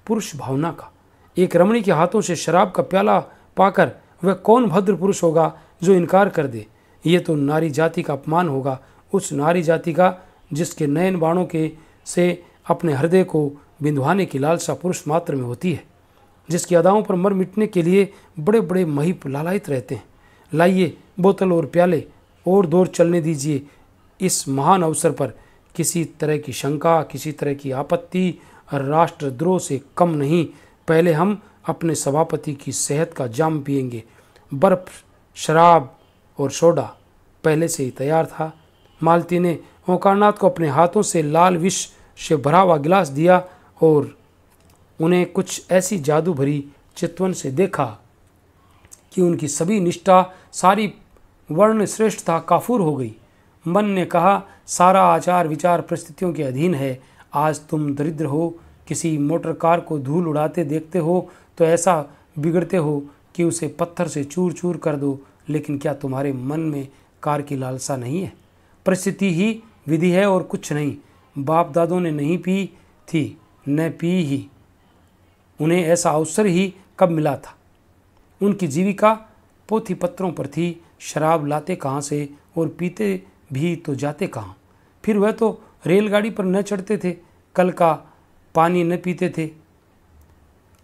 पुरुष भावना का। एक रमणी के हाथों से शराब का प्याला पाकर वह कौन भद्र पुरुष होगा जो इनकार कर दे? ये तो नारी जाति का अपमान होगा, उस नारी जाति का जिसके नयन बाणों के से अपने हृदय को बिंदवाने की लालसा पुरुष मात्र में होती है, जिसकी अदाओं पर मर मिटने के लिए बड़े बड़े महीप लालायित रहते हैं। लाइए बोतल और प्याले, और दौर चलने दीजिए। इस महान अवसर पर किसी तरह की शंका, किसी तरह की आपत्ति राष्ट्रद्रोह से कम नहीं। पहले हम अपने सभापति की सेहत का जाम पिएंगे। बर्फ, शराब और सोडा पहले से ही तैयार था। मालती ने ओंकारनाथ को अपने हाथों से लाल विष से भरा हुआ गिलास दिया और उन्हें कुछ ऐसी जादू भरी चितवन से देखा कि उनकी सभी निष्ठा, सारी वर्ण श्रेष्ठता काफूर हो गई। मन ने कहा, सारा आचार विचार परिस्थितियों के अधीन है, आज तुम दरिद्र हो, किसी मोटर कार को धूल उड़ाते देखते हो तो ऐसा बिगड़ते हो कि उसे पत्थर से चूर चूर कर दो, लेकिन क्या तुम्हारे मन में कार की लालसा नहीं है? परिस्थिति ही विधि है और कुछ नहीं। बाप दादों ने नहीं पी थी, न पी ही, उन्हें ऐसा अवसर ही कब मिला था? उनकी जीविका पोथी पत्रों पर थी। शराब लाते कहाँ से और पीते भी तो जाते कहाँ? फिर वह तो रेलगाड़ी पर न चढ़ते थे, कल का पानी न पीते थे,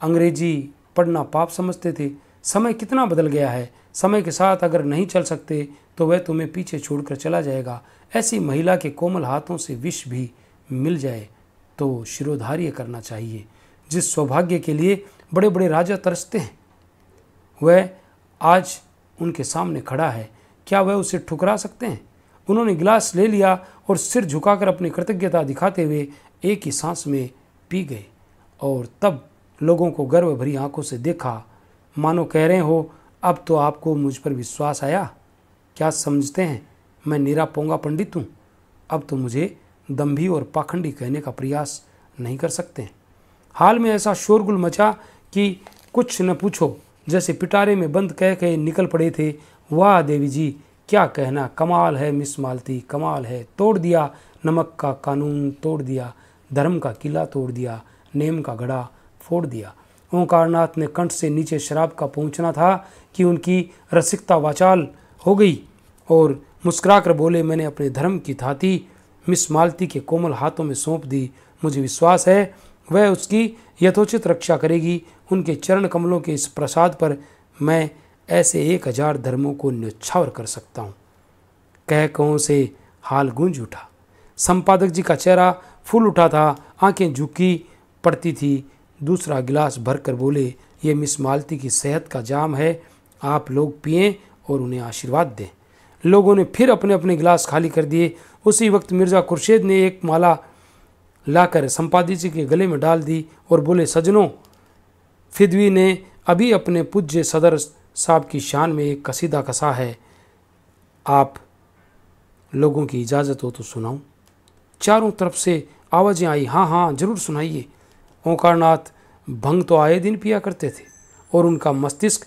अंग्रेजी पढ़ना पाप समझते थे। समय कितना बदल गया है। समय के साथ अगर नहीं चल सकते तो वह तुम्हें पीछे छोड़कर चला जाएगा। ऐसी महिला के कोमल हाथों से विष भी मिल जाए तो शिरोधार्य करना चाहिए। जिस सौभाग्य के लिए बड़े बड़े राजा तरसते हैं, वह आज उनके सामने खड़ा है। क्या वह उसे ठुकरा सकते हैं? उन्होंने गिलास ले लिया और सिर झुकाकर अपनी कृतज्ञता दिखाते हुए एक ही सांस में पी गए। और तब लोगों को गर्व भरी आंखों से देखा, मानो कह रहे हो, अब तो आपको मुझ पर विश्वास आया। क्या समझते हैं मैं निरा पोंगा पंडित हूँ? अब तो मुझे दंभी और पाखंडी कहने का प्रयास नहीं कर सकते। हाल में ऐसा शोरगुल मचा कि कुछ न पूछो, जैसे पिटारे में बंद कह के निकल पड़े थे। वाह देवी जी, क्या कहना, कमाल है मिस मालती, कमाल है। तोड़ दिया नमक का कानून, तोड़ दिया धर्म का किला, तोड़ दिया नेम का घड़ा, फोड़ दिया। ओंकारनाथ ने कंठ से नीचे शराब का पहुँचना था कि उनकी रसिकता वाचाल हो गई और मुस्कुराकर बोले, मैंने अपने धर्म की थाती मिस मालती के कोमल हाथों में सौंप दी। मुझे विश्वास है वह उसकी यथोचित रक्षा करेगी। उनके चरण कमलों के इस प्रसाद पर मैं ऐसे 1000 धर्मों को न्योछावर कर सकता हूँ। कह कहों से हाल गूंज उठा। संपादक जी का चेहरा फूल उठा था, आंखें झुकी पड़ती थी। दूसरा गिलास भरकर बोले, ये मिस मालती की सेहत का जाम है, आप लोग पिएं और उन्हें आशीर्वाद दें। लोगों ने फिर अपने अपने गिलास खाली कर दिए। उसी वक्त मिर्ज़ा खुर्शीद ने एक माला लाकर संपादक जी के गले में डाल दी और बोले, सजनों, फिदवी ने अभी अपने पूज्य सदर साहब की शान में एक कसीदा कसा है, आप लोगों की इजाज़त हो तो सुनाऊं। चारों तरफ से आवाज़ें आई, हाँ हाँ जरूर सुनाइए। ओंकारनाथ भंग तो आए दिन पिया करते थे और उनका मस्तिष्क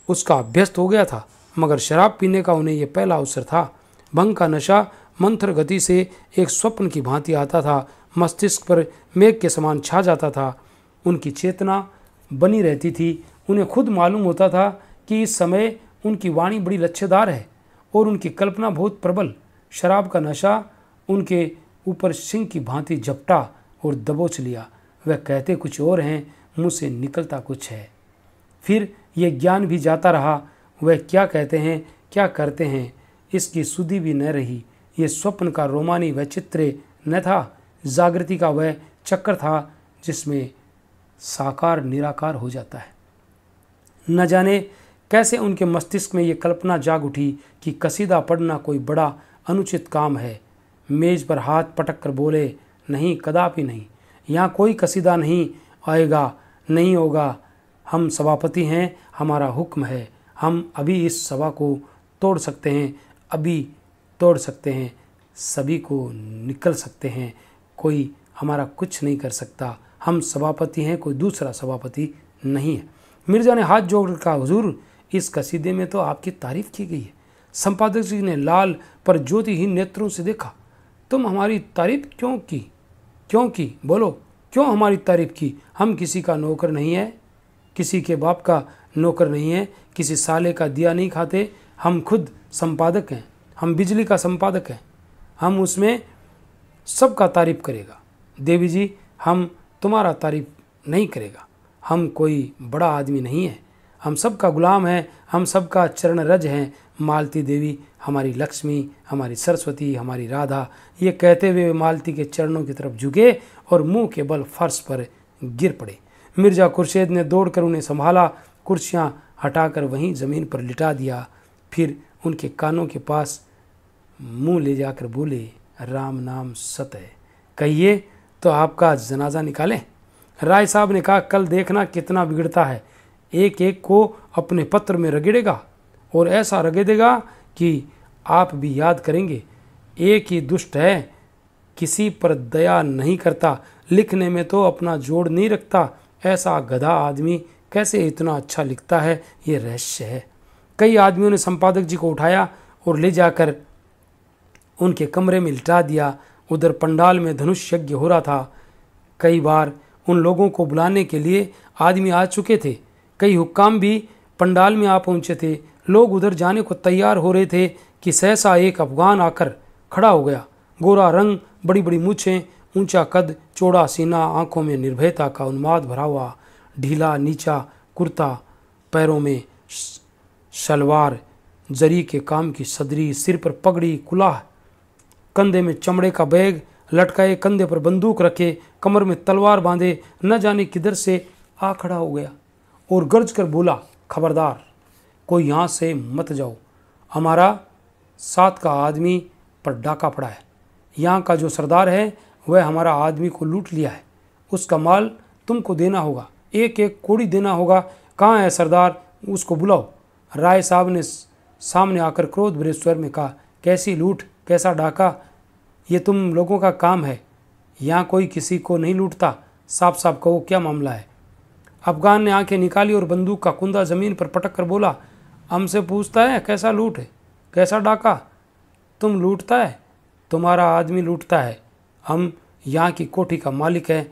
उसका अभ्यस्त हो गया था, मगर शराब पीने का उन्हें यह पहला अवसर था। भंग का नशा मंथर गति से एक स्वप्न की भांति आता था, मस्तिष्क पर मेघ के समान छा जाता था। उनकी चेतना बनी रहती थी। उन्हें खुद मालूम होता था कि इस समय उनकी वाणी बड़ी लच्छेदार है और उनकी कल्पना बहुत प्रबल। शराब का नशा उनके ऊपर सिंह की भांति झपटा और दबोच लिया। वह कहते कुछ और हैं, मुँह से निकलता कुछ है। फिर यह ज्ञान भी जाता रहा, वह क्या कहते हैं क्या करते हैं इसकी सुधि भी न रही। ये स्वप्न का रोमानी वैचित्र्य न था, जागृति का वह चक्कर था जिसमें साकार निराकार हो जाता है। न जाने कैसे उनके मस्तिष्क में ये कल्पना जाग उठी कि कसीदा पढ़ना कोई बड़ा अनुचित काम है। मेज पर हाथ पटक कर बोले, नहीं कदापि नहीं, यहाँ कोई कसीदा नहीं आएगा, नहीं होगा। हम सभापति हैं, हमारा हुक्म है, हम अभी इस सभा को तोड़ सकते हैं, अभी तोड़ सकते हैं, सभी को निकल सकते हैं, कोई हमारा कुछ नहीं कर सकता। हम सभापति हैं, कोई दूसरा सभापति नहीं है। मिर्ज़ा ने हाथ जोड़कर कहा, हुजूर, इस कसीदे में तो आपकी तारीफ की गई है। संपादक जी ने लाल पर ज्योतिहीन नेत्रों से देखा, तुम हमारी तारीफ क्यों की? क्यों की? बोलो, क्यों हमारी तारीफ की? हम किसी का नौकर नहीं है, किसी के बाप का नौकर नहीं है, किसी साले का दिया नहीं खाते। हम खुद संपादक हैं, हम बिजली का संपादक हैं, हम उसमें सबका तारीफ करेगा। देवी जी, हम तुम्हारा तारीफ नहीं करेगा। हम कोई बड़ा आदमी नहीं है, हम सबका गुलाम हैं, हम सबका चरण रज हैं। मालती देवी हमारी लक्ष्मी, हमारी सरस्वती, हमारी राधा। ये कहते हुए मालती के चरणों की तरफ झुके और मुंह के बल फर्श पर गिर पड़े। मिर्ज़ा खुर्शीद ने दौड़कर उन्हें संभाला, कुर्सियां हटाकर वहीं ज़मीन पर लिटा दिया। फिर उनके कानों के पास मुंह ले जाकर बोले, राम नाम सत है, कहिए तो आपका जनाजा निकालें। राय साहब ने कहा, कल देखना कितना बिगड़ता है, एक एक को अपने पत्र में रगड़ेगा और ऐसा रगड़ेगा कि आप भी याद करेंगे। एक ही दुष्ट है किसी पर दया नहीं करता, लिखने में तो अपना जोड़ नहीं रखता, ऐसा गधा आदमी कैसे इतना अच्छा लिखता है, ये रहस्य है। कई आदमियों ने संपादक जी को उठाया और ले जाकर उनके कमरे में लिटा दिया। उधर पंडाल में धनुष यज्ञ हो रहा था। कई बार उन लोगों को बुलाने के लिए आदमी आ चुके थे। कई हुक्काम भी पंडाल में आ पहुंचे थे। लोग उधर जाने को तैयार हो रहे थे कि सहसा एक अफगान आकर खड़ा हो गया। गोरा रंग, बड़ी बड़ी मूछें, ऊंचा कद, चौड़ा सीना, आंखों में निर्भयता का उन्माद भरा हुआ, ढीला नीचा कुर्ता, पैरों में शलवार, जरी के काम की सदरी, सिर पर पगड़ी, कुलाह, कंधे में चमड़े का बैग लटकाए, कंधे पर बंदूक रखे, कमर में तलवार बांधे, न जाने किधर से आ खड़ा हो गया और गर्ज कर बोला, खबरदार, कोई यहाँ से मत जाओ, हमारा साथ का आदमी पर डाका पड़ा है। यहाँ का जो सरदार है वह हमारा आदमी को लूट लिया है, उसका माल तुमको देना होगा, एक एक कोड़ी देना होगा। कहाँ है सरदार, उसको बुलाओ। राय साहब ने सामने आकर क्रोध भरे स्वर में कहा, कैसी लूट, कैसा डाका, ये तुम लोगों का काम है, यहाँ कोई किसी को नहीं लूटता, साफ साफ कहो क्या मामला है। अफगान ने आंखें निकाली और बंदूक का कुंदा ज़मीन पर पटक कर बोला, हमसे पूछता है कैसा लूट है, कैसा डाका, तुम लूटता है, तुम्हारा आदमी लूटता है। हम यहाँ की कोठी का मालिक है,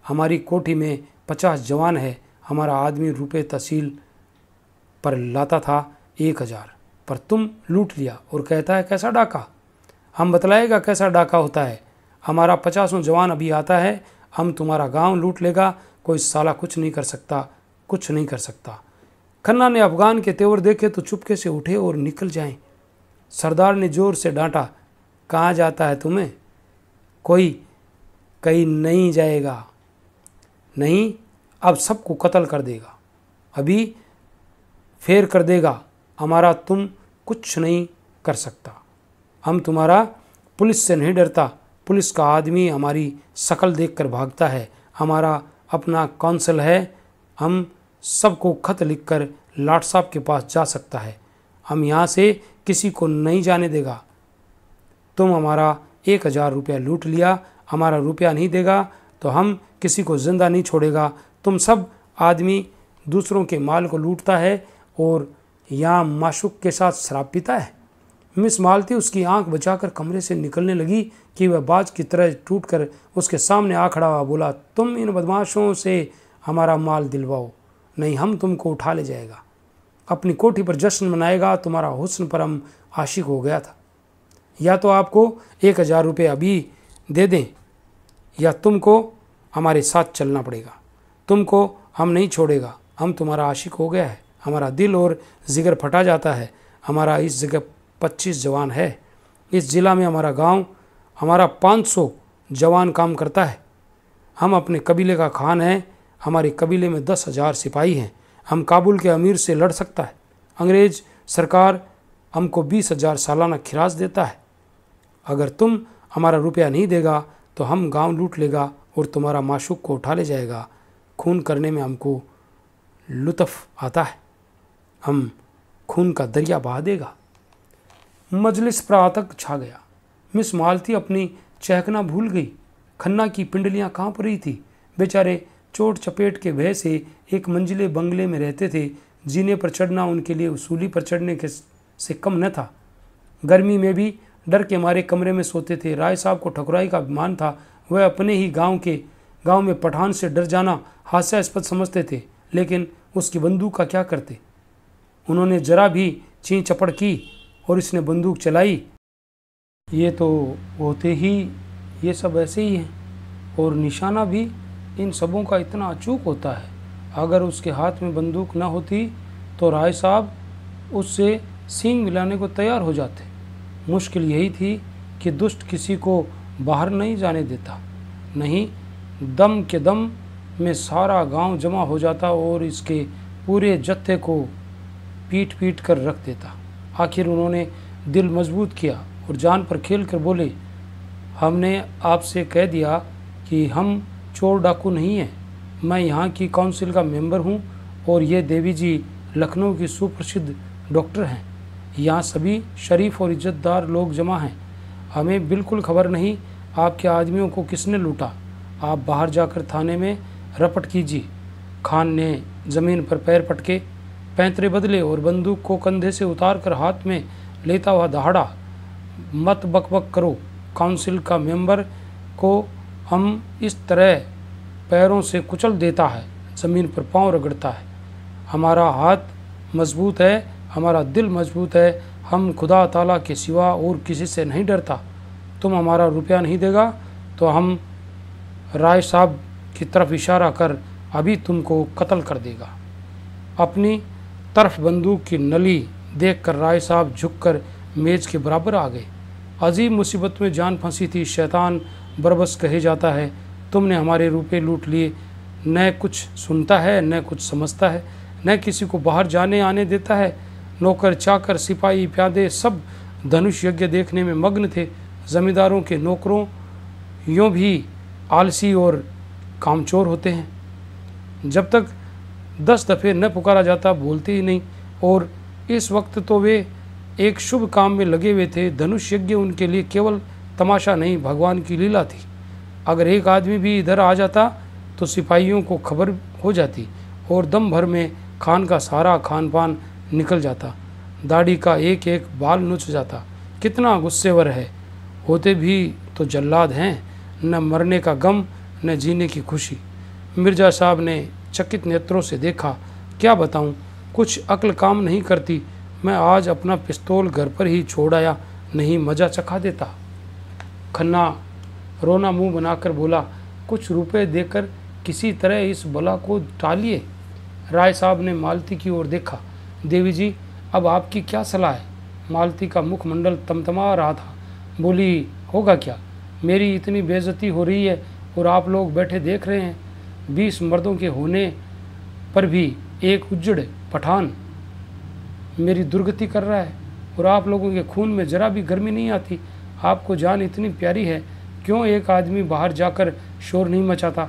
हमारी कोठी में 50 जवान है, हमारा आदमी रुपये तहसील पर लाता था 1000, पर तुम लूट लिया और कहता है कैसा डाका। हम बतलाएगा कैसा डाका होता है, हमारा 50 जवान अभी आता है, हम तुम्हारा गांव लूट लेगा, कोई साला कुछ नहीं कर सकता, कुछ नहीं कर सकता। खन्ना ने अफगान के तेवर देखे तो चुपके से उठे और निकल जाएं। सरदार ने जोर से डांटा, कहाँ जाता है तुम्हें, कोई कहीं नहीं जाएगा, नहीं अब सबको कत्ल कर देगा, अभी फेर कर देगा, हमारा तुम कुछ नहीं कर सकता। हम तुम्हारा पुलिस से नहीं डरता, पुलिस का आदमी हमारी शक्ल देखकर भागता है, हमारा अपना काउंसिल है, हम सबको खत लिखकर लाट साहब के पास जा सकता है, हम यहाँ से किसी को नहीं जाने देगा। तुम हमारा 1000 रुपया लूट लिया, हमारा रुपया नहीं देगा तो हम किसी को जिंदा नहीं छोड़ेगा। तुम सब आदमी दूसरों के माल को लूटता है और यहाँ माशूक के साथ शराब पीता है। मिस मालती उसकी आंख बचाकर कमरे से निकलने लगी कि वह बाज की तरह टूटकर उसके सामने आ खड़ा हुआ। बोला, तुम इन बदमाशों से हमारा माल दिलवाओ, नहीं हम तुमको उठा ले जाएगा, अपनी कोठी पर जश्न मनाएगा। तुम्हारा हुस्न पर हम आशिक हो गया था, या तो आपको 1000 रुपये अभी दे दें या तुमको हमारे साथ चलना पड़ेगा, तुमको हम नहीं छोड़ेगा, हम तुम्हारा आशिक हो गया है, हमारा दिल और जिगर फटा जाता है। हमारा इस जगह 25 जवान है, इस ज़िला में हमारा गांव, हमारा 500 जवान काम करता है, हम अपने कबीले का खान हैं, हमारे कबीले में 10,000 सिपाही हैं, हम काबुल के अमीर से लड़ सकता है, अंग्रेज़ सरकार हमको 20,000 सालाना खिराज देता है। अगर तुम हमारा रुपया नहीं देगा तो हम गांव लूट लेगा और तुम्हारा माशूक को उठा ले जाएगा। खून करने में हमको लुत्फ़ आता है, हम खून का दरिया बहा देगा। मजलिस पर आतंक छा गया। मिस मालती अपनी चहकना भूल गई। खन्ना की पिंडलियां कांप रही थी। बेचारे चोट चपेट के भय से एक मंजिले बंगले में रहते थे। जीने पर चढ़ना उनके लिए उसूली पर चढ़ने के से कम न था। गर्मी में भी डर के मारे कमरे में सोते थे। राय साहब को ठकुराई का अभिमान था। वह अपने ही गांव में पठान से डर जाना हास्यास्पद समझते थे, लेकिन उसकी बंदूक का क्या करते। उन्होंने जरा भी ची चपड़ की और इसने बंदूक चलाई। ये तो होते ही ये सब ऐसे ही हैं, और निशाना भी इन सबों का इतना अचूक होता है। अगर उसके हाथ में बंदूक न होती तो राय साहब उससे सींग मिलाने को तैयार हो जाते। मुश्किल यही थी कि दुष्ट किसी को बाहर नहीं जाने देता, नहीं दम के दम में सारा गांव जमा हो जाता और इसके पूरे जत्थे को पीट पीट कर रख देता। आखिर उन्होंने दिल मजबूत किया और जान पर खेल कर बोले, हमने आपसे कह दिया कि हम चोर डाकू नहीं हैं, मैं यहाँ की काउंसिल का मेंबर हूँ और ये देवी जी लखनऊ की सुप्रसिद्ध डॉक्टर हैं। यहाँ सभी शरीफ और इज्जतदार लोग जमा हैं। हमें बिल्कुल खबर नहीं आपके आदमियों को किसने लूटा? आप बाहर जाकर थाने में रपट कीजिए। खान ने ज़मीन पर पैर पटके, पैंतरे बदले और बंदूक को कंधे से उतार कर हाथ में लेता हुआ दहाड़ा, मत बकबक करो। काउंसिल का मेंबर को हम इस तरह पैरों से कुचल देता है, ज़मीन पर पांव रगड़ता है। हमारा हाथ मजबूत है, हमारा दिल मजबूत है, हम खुदा ताला के सिवा और किसी से नहीं डरता। तुम हमारा रुपया नहीं देगा तो हम राय साहब की तरफ इशारा कर अभी तुमको कत्ल कर देगा। अपनी तरफ बंदूक की नली देखकर राय साहब झुककर मेज के बराबर आ गए। अजीब मुसीबत में जान फंसी थी, शैतान बरबस कहे जाता है। तुमने हमारे रुपए लूट लिए, न कुछ सुनता है न कुछ समझता है, न किसी को बाहर जाने आने देता है। नौकर चाकर सिपाही प्यादे सब धनुष यज्ञ देखने में मग्न थे। जमींदारों के नौकरों यूँ भी आलसी और कामचोर होते हैं। जब तक 10 दफ़े न पुकारा जाता बोलते ही नहीं, और इस वक्त तो वे एक शुभ काम में लगे हुए थे। धनुष यज्ञ उनके लिए केवल तमाशा नहीं, भगवान की लीला थी। अगर एक आदमी भी इधर आ जाता तो सिपाहियों को खबर हो जाती और दम भर में खान का सारा खान पान निकल जाता, दाढ़ी का एक एक बाल नुच जाता। कितना गुस्सेवर है, होते भी तो जल्लाद हैं, न मरने का गम न जीने की खुशी। मिर्ज़ा साहब ने चकित नेत्रों से देखा। क्या बताऊं, कुछ अक्ल काम नहीं करती। मैं आज अपना पिस्तौल घर पर ही छोड़ आया, नहीं मज़ा चखा देता। खन्ना रोना मुंह बनाकर बोला, कुछ रुपए देकर किसी तरह इस बला को टालिए। राय साहब ने मालती की ओर देखा। देवी जी, अब आपकी क्या सलाह है? मालती का मुखमंडल तमतमा रहा था। बोली, होगा क्या, मेरी इतनी बेइज्जती हो रही है और आप लोग बैठे देख रहे हैं। 20 मर्दों के होने पर भी एक उज्जड़ पठान मेरी दुर्गति कर रहा है और आप लोगों के खून में जरा भी गर्मी नहीं आती। आपको जान इतनी प्यारी है, क्यों एक आदमी बाहर जाकर शोर नहीं मचाता?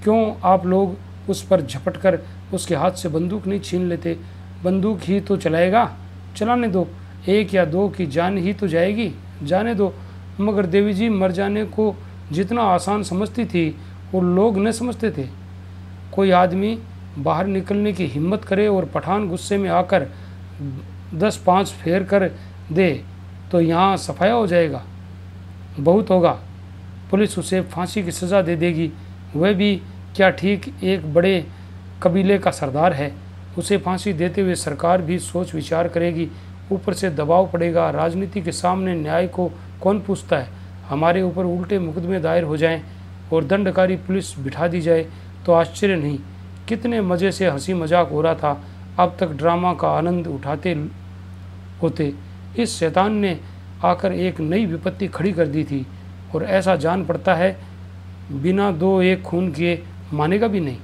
क्यों आप लोग उस पर झपट कर उसके हाथ से बंदूक नहीं छीन लेते? बंदूक ही तो चलाएगा, चलाने दो, 1 या 2 की जान ही तो जाएगी, जाने दो। मगर देवी जी, मर जाने को जितना आसान समझती थी वो लोग न समझते थे। कोई आदमी बाहर निकलने की हिम्मत करे और पठान गुस्से में आकर 10-5 फेर कर दे तो यहाँ सफाया हो जाएगा, बहुत होगा। पुलिस उसे फांसी की सज़ा दे देगी। वह भी क्या ठीक एक बड़े कबीले का सरदार है, उसे फांसी देते हुए सरकार भी सोच विचार करेगी। ऊपर से दबाव पड़ेगा। राजनीति के सामने न्याय को कौन पूछता है? हमारे ऊपर उल्टे मुकदमे दायर हो जाएं और दंडकारी पुलिस बिठा दी जाए तो आश्चर्य नहीं। कितने मज़े से हंसी मजाक हो रहा था, अब तक ड्रामा का आनंद उठाते होते। इस शैतान ने आकर एक नई विपत्ति खड़ी कर दी थी और ऐसा जान पड़ता है बिना 2-1 खून किए मानेगा भी नहीं।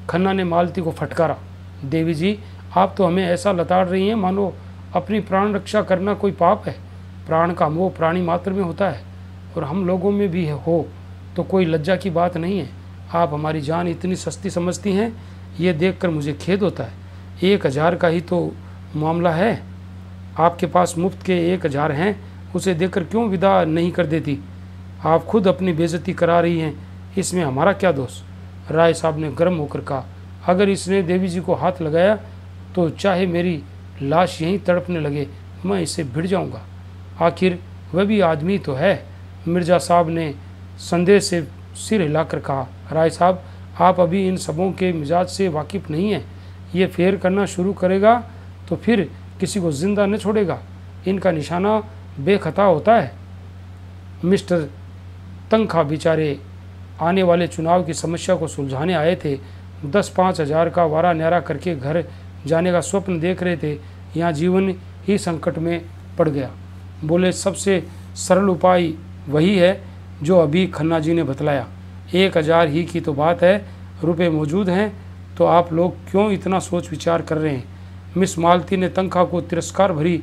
खन्ना ने मालती को फटकारा। देवी जी, आप तो हमें ऐसा लताड़ रही हैं मानो अपनी प्राण रक्षा करना कोई पाप है। प्राण का मोह प्राणी मात्र में होता है और हम लोगों में भी हो तो कोई लज्जा की बात नहीं है। आप हमारी जान इतनी सस्ती समझती हैं, ये देखकर मुझे खेद होता है। 1000 का ही तो मामला है, आपके पास मुफ्त के 1000 हैं, उसे देकर क्यों विदा नहीं कर देती? आप खुद अपनी बेइज्जती करा रही हैं, इसमें हमारा क्या दोष? राय साहब ने गर्म होकर कहा। अगर इसने देवी जी को हाथ लगाया तो चाहे मेरी लाश यहीं तड़पने लगे, मैं इससे भिड़ जाऊंगा। आखिर वह भी आदमी तो है। मिर्ज़ा साहब ने संदेह से सिर हिलाकर कहा। राय साहब, आप अभी इन सबों के मिजाज से वाकिफ़ नहीं हैं। ये फेर करना शुरू करेगा तो फिर किसी को जिंदा न छोड़ेगा। इनका निशाना बेखता होता है। मिस्टर तंखा बेचारे आने वाले चुनाव की समस्या को सुलझाने आए थे। 10-5 हज़ार का वारा न्यारा करके घर जाने का स्वप्न देख रहे थे। यहाँ जीवन ही संकट में पड़ गया। बोले, सबसे सरल उपाय वही है जो अभी खन्ना जी ने बतलाया। 1000 ही की तो बात है, रुपए मौजूद हैं, तो आप लोग क्यों इतना सोच विचार कर रहे हैं? मिस मालती ने तंखा को तिरस्कार भरी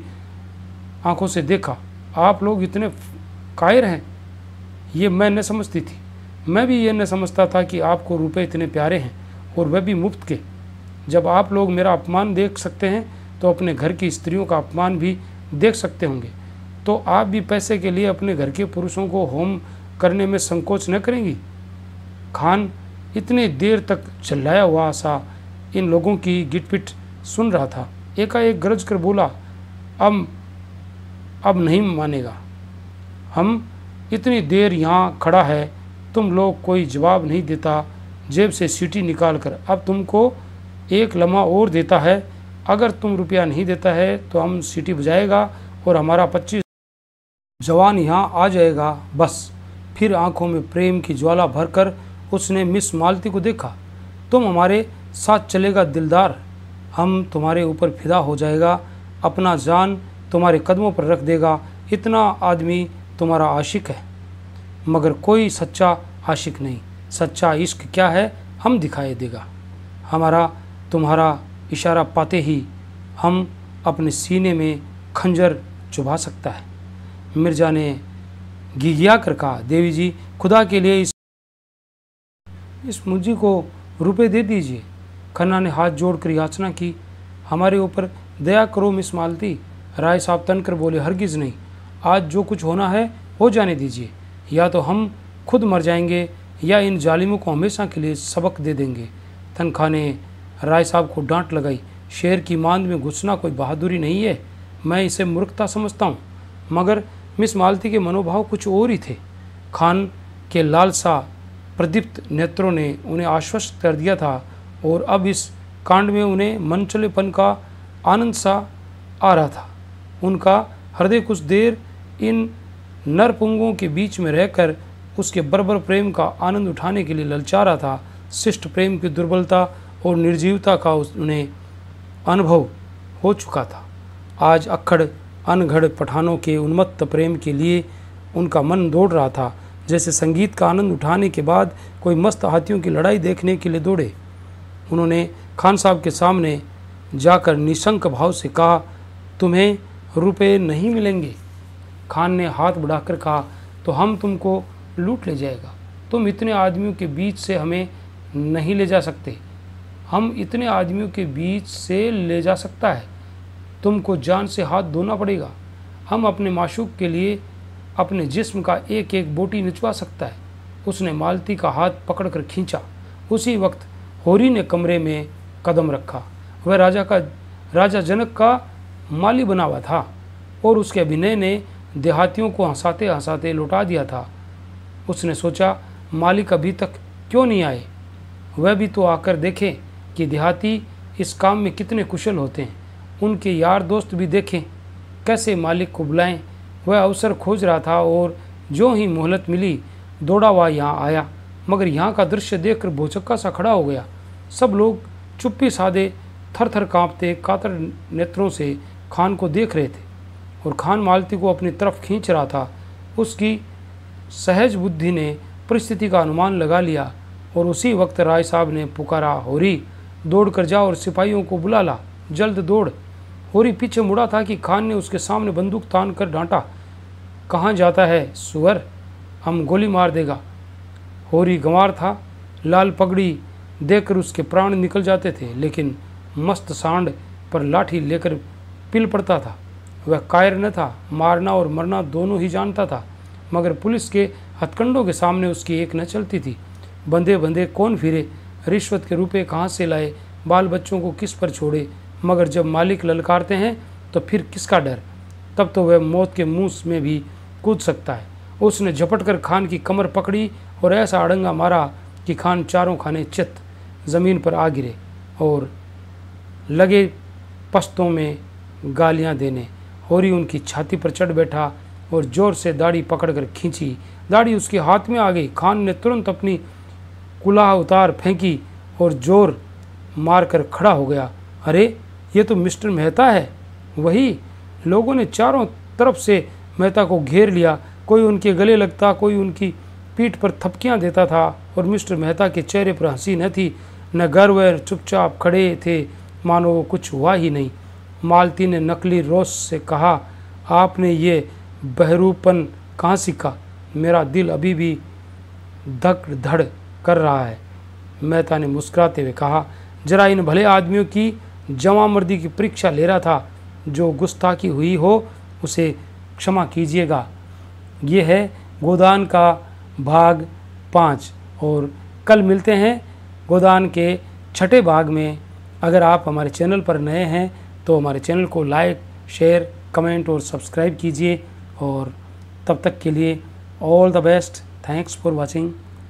आंखों से देखा। आप लोग इतने कायर हैं, ये मैं न समझती थी। मैं भी ये न समझता था कि आपको रुपए इतने प्यारे हैं और वह भी मुफ्त के। जब आप लोग मेरा अपमान देख सकते हैं तो अपने घर की स्त्रियों का अपमान भी देख सकते होंगे। तो आप भी पैसे के लिए अपने घर के पुरुषों को होम करने में संकोच न करेंगी। खान इतनी देर तक चिल्लाया हुआ सा इन लोगों की गिटपिट सुन रहा था। एकाएक गरज कर बोला, अब नहीं मानेगा। हम इतनी देर यहाँ खड़ा है, तुम लोग कोई जवाब नहीं देता। जेब से सीटी निकाल कर अब तुमको एक लम्हा और देता है। अगर तुम रुपया नहीं देता है तो हम सीटी बजाएगा और हमारा 25 जवान यहाँ आ जाएगा। बस। फिर आंखों में प्रेम की ज्वाला भरकर उसने मिस मालती को देखा। तुम हमारे साथ चलेगा दिलदार, हम तुम्हारे ऊपर फिदा हो जाएगा, अपना जान तुम्हारे कदमों पर रख देगा। इतना आदमी तुम्हारा आशिक है, मगर कोई सच्चा आशिक नहीं। सच्चा इश्क क्या है हम दिखाई देगा। हमारा तुम्हारा इशारा पाते ही हम अपने सीने में खंजर चुभा सकता है। मिर्जा ने गिगिया कर कहा, देवी जी खुदा के लिए इस मुझी को रुपए दे दीजिए। खन्ना ने हाथ जोड़कर याचना की, हमारे ऊपर दया करो मिस मालती। राय साहब तनकर बोले, हरगिज़ नहीं, आज जो कुछ होना है हो जाने दीजिए। या तो हम खुद मर जाएंगे या इन जालिमों को हमेशा के लिए सबक दे देंगे। तनखा ने राय साहब को डांट लगाई, शेर की मांद में घुसना कोई बहादुरी नहीं है, मैं इसे मूर्खता समझता हूँ। मगर मिस मालती के मनोभाव कुछ और ही थे। खान के लालसा प्रदीप्त नेत्रों ने उन्हें आश्वस्त कर दिया था और अब इस कांड में उन्हें मनचलेपन का आनंद सा आ रहा था। उनका हृदय कुछ देर इन नरपुंगों के बीच में रहकर उसके बर्बर प्रेम का आनंद उठाने के लिए ललचा रहा था। शिष्ट प्रेम की दुर्बलता और निर्जीवता का उन्हें अनुभव हो चुका था। आज अक्खड़ अनघड़ पठानों के उन्मत्त प्रेम के लिए उनका मन दौड़ रहा था, जैसे संगीत का आनंद उठाने के बाद कोई मस्त हाथियों की लड़ाई देखने के लिए दौड़े। उन्होंने खान साहब के सामने जाकर निशंक भाव से कहा, तुम्हें रुपए नहीं मिलेंगे। खान ने हाथ बढ़ाकर कहा, तो हम तुमको लूट ले जाएगा। तुम इतने आदमियों के बीच से हमें नहीं ले जा सकते। हम इतने आदमियों के बीच से ले जा सकता है, तुमको जान से हाथ धोना पड़ेगा। हम अपने माशूक के लिए अपने जिस्म का एक एक बोटी निचवा सकता है। उसने मालती का हाथ पकड़कर खींचा। उसी वक्त होरी ने कमरे में कदम रखा। वह राजा जनक का माली बना हुआ था और उसके अभिनय ने देहातियों को हंसाते हंसाते लौटा दिया था। उसने सोचा, मालिक अभी तक क्यों नहीं आए, वह भी तो आकर देखें कि देहाती इस काम में कितने कुशल होते हैं। उनके यार दोस्त भी देखें कैसे मालिक को बुलाएं। वह अवसर खोज रहा था और जो ही मोहलत मिली दौड़ा हुआ यहाँ आया, मगर यहाँ का दृश्य देखकर भौचक्का सा खड़ा हो गया। सब लोग चुप्पी साधे थर थर काँपते कातर नेत्रों से खान को देख रहे थे और खान मालती को अपनी तरफ खींच रहा था। उसकी सहज बुद्धि ने परिस्थिति का अनुमान लगा लिया और उसी वक्त राय साहब ने पुकारा, होरी दौड़ कर जा और सिपाहियों को बुला ला, जल्द दौड़। होरी पीछे मुड़ा था कि खान ने उसके सामने बंदूक तान कर डांटा, कहाँ जाता है सुअर, हम गोली मार देगा। होरी गंवार था, लाल पगड़ी देखकर उसके प्राण निकल जाते थे, लेकिन मस्त सांड पर लाठी लेकर पिल पड़ता था। वह कायर न था, मारना और मरना दोनों ही जानता था, मगर पुलिस के हथकंडों के सामने उसकी एक न चलती थी। बंधे बंधे कौन फिरे, रिश्वत के रुपए कहाँ से लाए, बाल बच्चों को किस पर छोड़े, मगर जब मालिक ललकारते हैं तो फिर किसका डर। तब तो वह मौत के मुंह में भी कूद सकता है। उसने झपट कर खान की कमर पकड़ी और ऐसा अड़ंगा मारा कि खान चारों खाने चित ज़मीन पर आ गिरे और लगे पश्तों में गालियां देने। होरी उनकी छाती पर चढ़ बैठा और जोर से दाढ़ी पकड़कर खींची। दाढ़ी उसके हाथ में आ गई। खान ने तुरंत अपनी कुलाह उतार फेंकी और जोर मारकर खड़ा हो गया। अरे ये तो मिस्टर मेहता है। वही। लोगों ने चारों तरफ से मेहता को घेर लिया। कोई उनके गले लगता, कोई उनकी पीठ पर थपकियां देता था और मिस्टर मेहता के चेहरे पर हंसी न थी न गर्व। चुपचाप खड़े थे मानो कुछ हुआ ही नहीं। मालती ने नकली रोष से कहा, आपने ये बहरूपन कहाँ सीखा, मेरा दिल अभी भी धक धड़ कर रहा है। मेहता ने मुस्कुराते हुए कहा, जरा इन भले आदमियों की जवामर्दी की परीक्षा ले रहा था। जो गुस्ताखी हुई हो उसे क्षमा कीजिएगा। ये है गोदान का भाग 5 और कल मिलते हैं गोदान के छठे भाग में। अगर आप हमारे चैनल पर नए हैं तो हमारे चैनल को लाइक, शेयर, कमेंट और सब्सक्राइब कीजिए। और तब तक के लिए all the best. Thanks for watching.